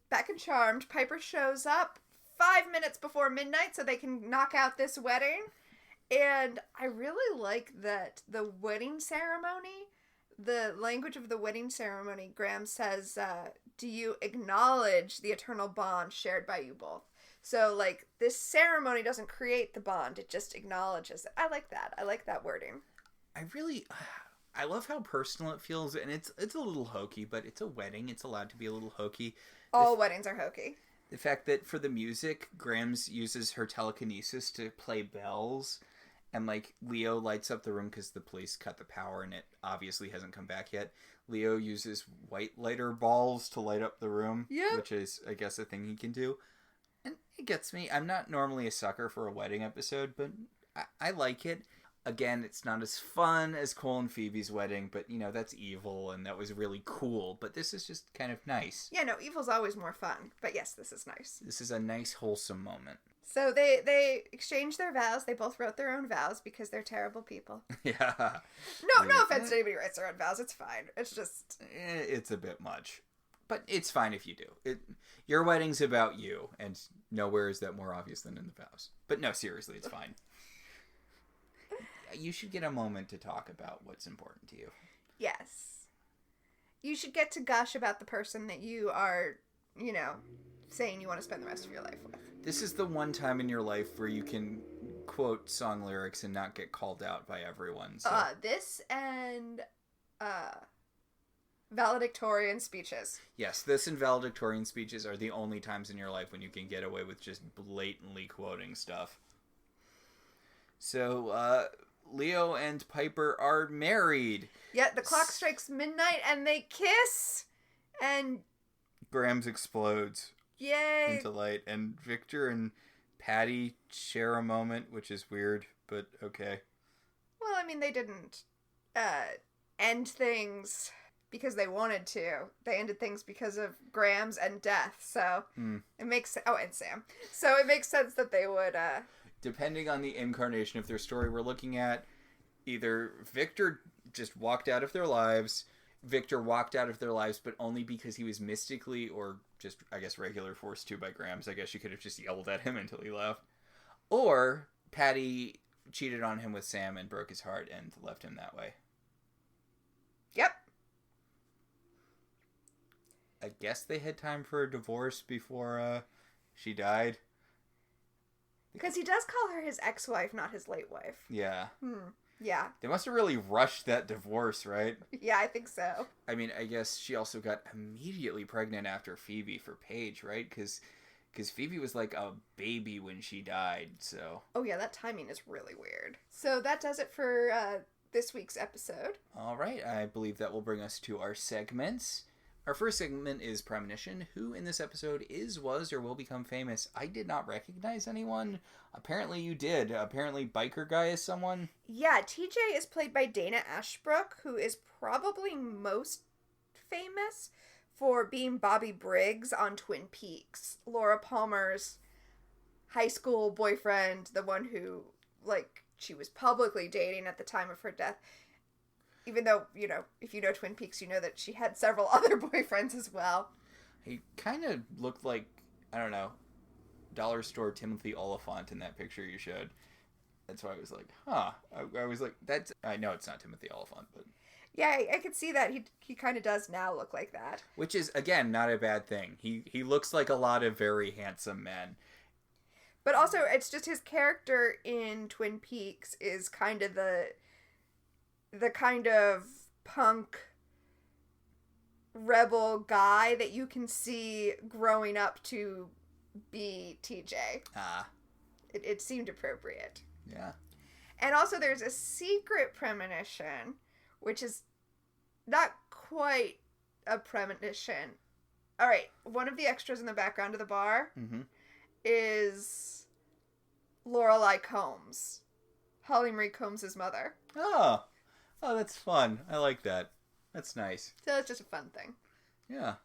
[SPEAKER 2] back in Charmed, Piper shows up 5 minutes before midnight so they can knock out this wedding. And I really like that the wedding ceremony, the language of the wedding ceremony, Graham says, do you acknowledge the eternal bond shared by you both? So, like, this ceremony doesn't create the bond, it just acknowledges it. I like that. I like that wording.
[SPEAKER 1] I love how personal it feels, and it's a little hokey, but it's a wedding. It's allowed to be a little hokey.
[SPEAKER 2] All weddings are hokey.
[SPEAKER 1] The fact that for the music, Grams uses her telekinesis to play bells, and, like, Leo lights up the room because the police cut the power, and it obviously hasn't come back yet. Leo uses white lighter balls to light up the room, which is, I guess, a thing he can do. And it gets me. I'm not normally a sucker for a wedding episode, but I like it. Again, it's not as fun as Cole and Phoebe's wedding, but, you know, that's evil, and that was really cool. But this is just kind of nice.
[SPEAKER 2] Yeah, no, evil's always more fun. But yes, this is nice.
[SPEAKER 1] This is a nice, wholesome moment.
[SPEAKER 2] So they exchanged their vows. They both wrote their own vows because they're terrible people.
[SPEAKER 1] Yeah.
[SPEAKER 2] No offense to anybody who writes their own vows. It's fine. It's just...
[SPEAKER 1] It's a bit much. But it's fine if you do. Your wedding's about you, and nowhere is that more obvious than in the vows. But no, seriously, it's fine. You should get a moment to talk about what's important to you.
[SPEAKER 2] Yes. You should get to gush about the person that you are, saying you want to spend the rest of your life with.
[SPEAKER 1] This is the one time in your life where you can quote song lyrics and not get called out by everyone. So.
[SPEAKER 2] This and valedictorian speeches.
[SPEAKER 1] Yes, this and valedictorian speeches are the only times in your life when you can get away with just blatantly quoting stuff. So, Leo and Piper are married.
[SPEAKER 2] Yeah, the clock strikes midnight and they kiss, and...
[SPEAKER 1] Grams explodes.
[SPEAKER 2] Yay!
[SPEAKER 1] Into light. And Victor and Patty share a moment, which is weird, but okay.
[SPEAKER 2] Well, I mean, they didn't end things because they wanted to. They ended things because of Grams and death, so it makes... Oh, and Sam. So it makes sense that they would...
[SPEAKER 1] Depending on the incarnation of their story we're looking at, either Victor just walked out of their lives, but only because he was mystically or just, I guess, regular forced to by Grams. I guess you could have just yelled at him until he left. Or Patty cheated on him with Sam and broke his heart and left him that way.
[SPEAKER 2] Yep.
[SPEAKER 1] I guess they had time for a divorce before she died.
[SPEAKER 2] Because he does call her his ex-wife, not his late wife.
[SPEAKER 1] Yeah.
[SPEAKER 2] Yeah.
[SPEAKER 1] They must have really rushed that divorce, right?
[SPEAKER 2] Yeah, I think so.
[SPEAKER 1] I mean, I guess she also got immediately pregnant after Phoebe for Paige, right? Because Phoebe was like a baby when she died, so...
[SPEAKER 2] Oh yeah, that timing is really weird. So that does it for this week's episode.
[SPEAKER 1] All right, I believe that will bring us to our segments. Our first segment is Premonition. Who in this episode is, was, or will become famous? I did not recognize anyone. Apparently you did. Apparently Biker Guy is someone.
[SPEAKER 2] Yeah, TJ is played by Dana Ashbrook, who is probably most famous for being Bobby Briggs on Twin Peaks. Laura Palmer's high school boyfriend, the one who, she was publicly dating at the time of her death. Even though, you know, if you know Twin Peaks, you know that she had several other boyfriends as well.
[SPEAKER 1] He kind of looked like, I don't know, dollar store Timothy Oliphant in that picture you showed. That's why I was like, huh. I was like, I know it's not Timothy Oliphant, but...
[SPEAKER 2] Yeah, I could see that. He kind of does now look like that.
[SPEAKER 1] Which is, again, not a bad thing. He looks like a lot of very handsome men.
[SPEAKER 2] But also, it's just his character in Twin Peaks is kind of the kind of punk rebel guy that you can see growing up to be TJ.
[SPEAKER 1] Ah.
[SPEAKER 2] It seemed appropriate.
[SPEAKER 1] Yeah.
[SPEAKER 2] And also there's a secret premonition, which is not quite a premonition. All right, one of the extras in the background of the bar is Lorelei Combs, Holly Marie Combs' mother.
[SPEAKER 1] Oh, that's fun. I like that. That's nice.
[SPEAKER 2] So it's just a fun thing.
[SPEAKER 1] Yeah.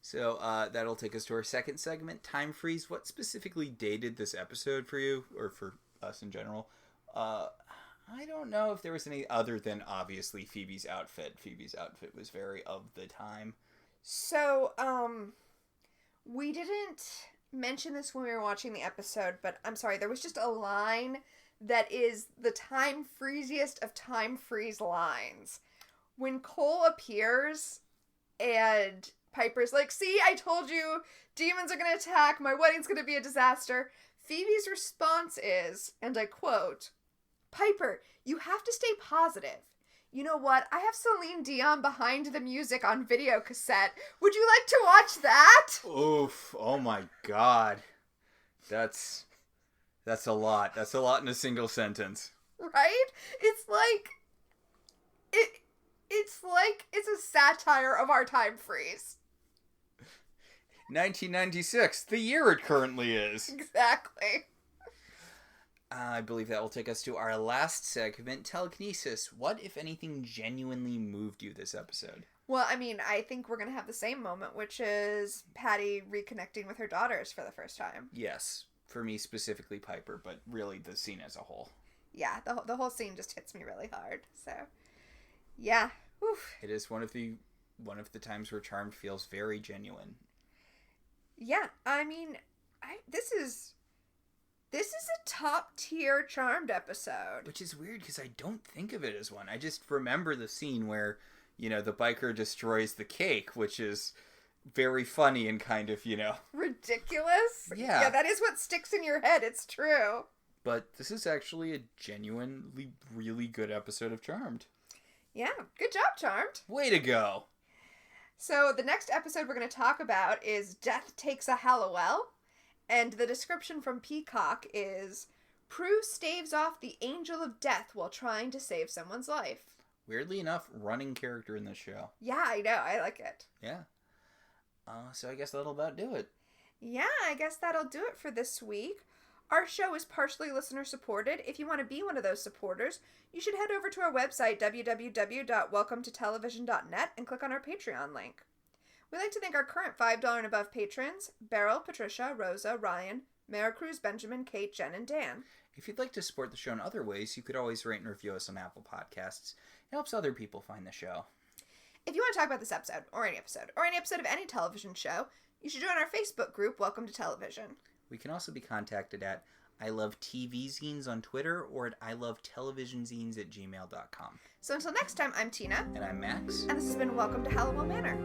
[SPEAKER 1] So that'll take us to our second segment, Time Freeze. What specifically dated this episode for you, or for us in general? I don't know if there was any other than, obviously, Phoebe's outfit. Phoebe's outfit was very of the time.
[SPEAKER 2] So, we didn't mention this when we were watching the episode, but I'm sorry, there was just a line that is the time freeziest of time freeze lines. When Cole appears and Piper's like, see, I told you, demons are going to attack, my wedding's going to be a disaster. Phoebe's response is, and I quote, Piper, you have to stay positive. You know what? I have Celine Dion behind the music on video cassette. Would you like to watch that?
[SPEAKER 1] Oof. Oh my god. That's a lot. That's a lot in a single sentence.
[SPEAKER 2] Right? It's like it's a satire of our time freeze.
[SPEAKER 1] 1996, the year it currently is.
[SPEAKER 2] Exactly.
[SPEAKER 1] I believe that will take us to our last segment, Telekinesis. What, if anything, genuinely moved you this episode?
[SPEAKER 2] Well, I mean, I think we're going to have the same moment, which is Patty reconnecting with her daughters for the first time.
[SPEAKER 1] Yes. For me, specifically Piper, but really the scene as a whole.
[SPEAKER 2] Yeah, the whole scene just hits me really hard. So, yeah. Oof.
[SPEAKER 1] It is one of the times where Charmed feels very genuine.
[SPEAKER 2] Yeah, I mean, this is a top-tier Charmed episode.
[SPEAKER 1] Which is weird, because I don't think of it as one. I just remember the scene where, you know, the biker destroys the cake, which is very funny and kind of, you know...
[SPEAKER 2] ridiculous?
[SPEAKER 1] Yeah.
[SPEAKER 2] Yeah, that is what sticks in your head. It's true.
[SPEAKER 1] But this is actually a genuinely really good episode of Charmed.
[SPEAKER 2] Yeah, good job, Charmed.
[SPEAKER 1] Way to go.
[SPEAKER 2] So the next episode we're going to talk about is Death Takes a Hallowell. And the description from Peacock is, Prue staves off the angel of death while trying to save someone's life.
[SPEAKER 1] Weirdly enough, running character in this show.
[SPEAKER 2] Yeah, I know. I like it.
[SPEAKER 1] Yeah. So I guess that'll about do it.
[SPEAKER 2] Yeah, I guess that'll do it for this week. Our show is partially listener supported. If you want to be one of those supporters, you should head over to our website, www.welcometotelevision.net, and click on our Patreon link. We'd like to thank our current $5 and above patrons, Beryl, Patricia, Rosa, Ryan, Maricruz, Benjamin, Kate, Jen, and Dan.
[SPEAKER 1] If you'd like to support the show in other ways, you could always rate and review us on Apple Podcasts. It helps other people find the show.
[SPEAKER 2] If you want to talk about this episode, or any episode of any television show, you should join our Facebook group, Welcome to Television.
[SPEAKER 1] We can also be contacted at ilovetvzines on Twitter or at ilovetelevisionzines@gmail.com.
[SPEAKER 2] So until next time, I'm Tina.
[SPEAKER 1] And I'm Max.
[SPEAKER 2] And this has been Welcome to Hallowell Manor.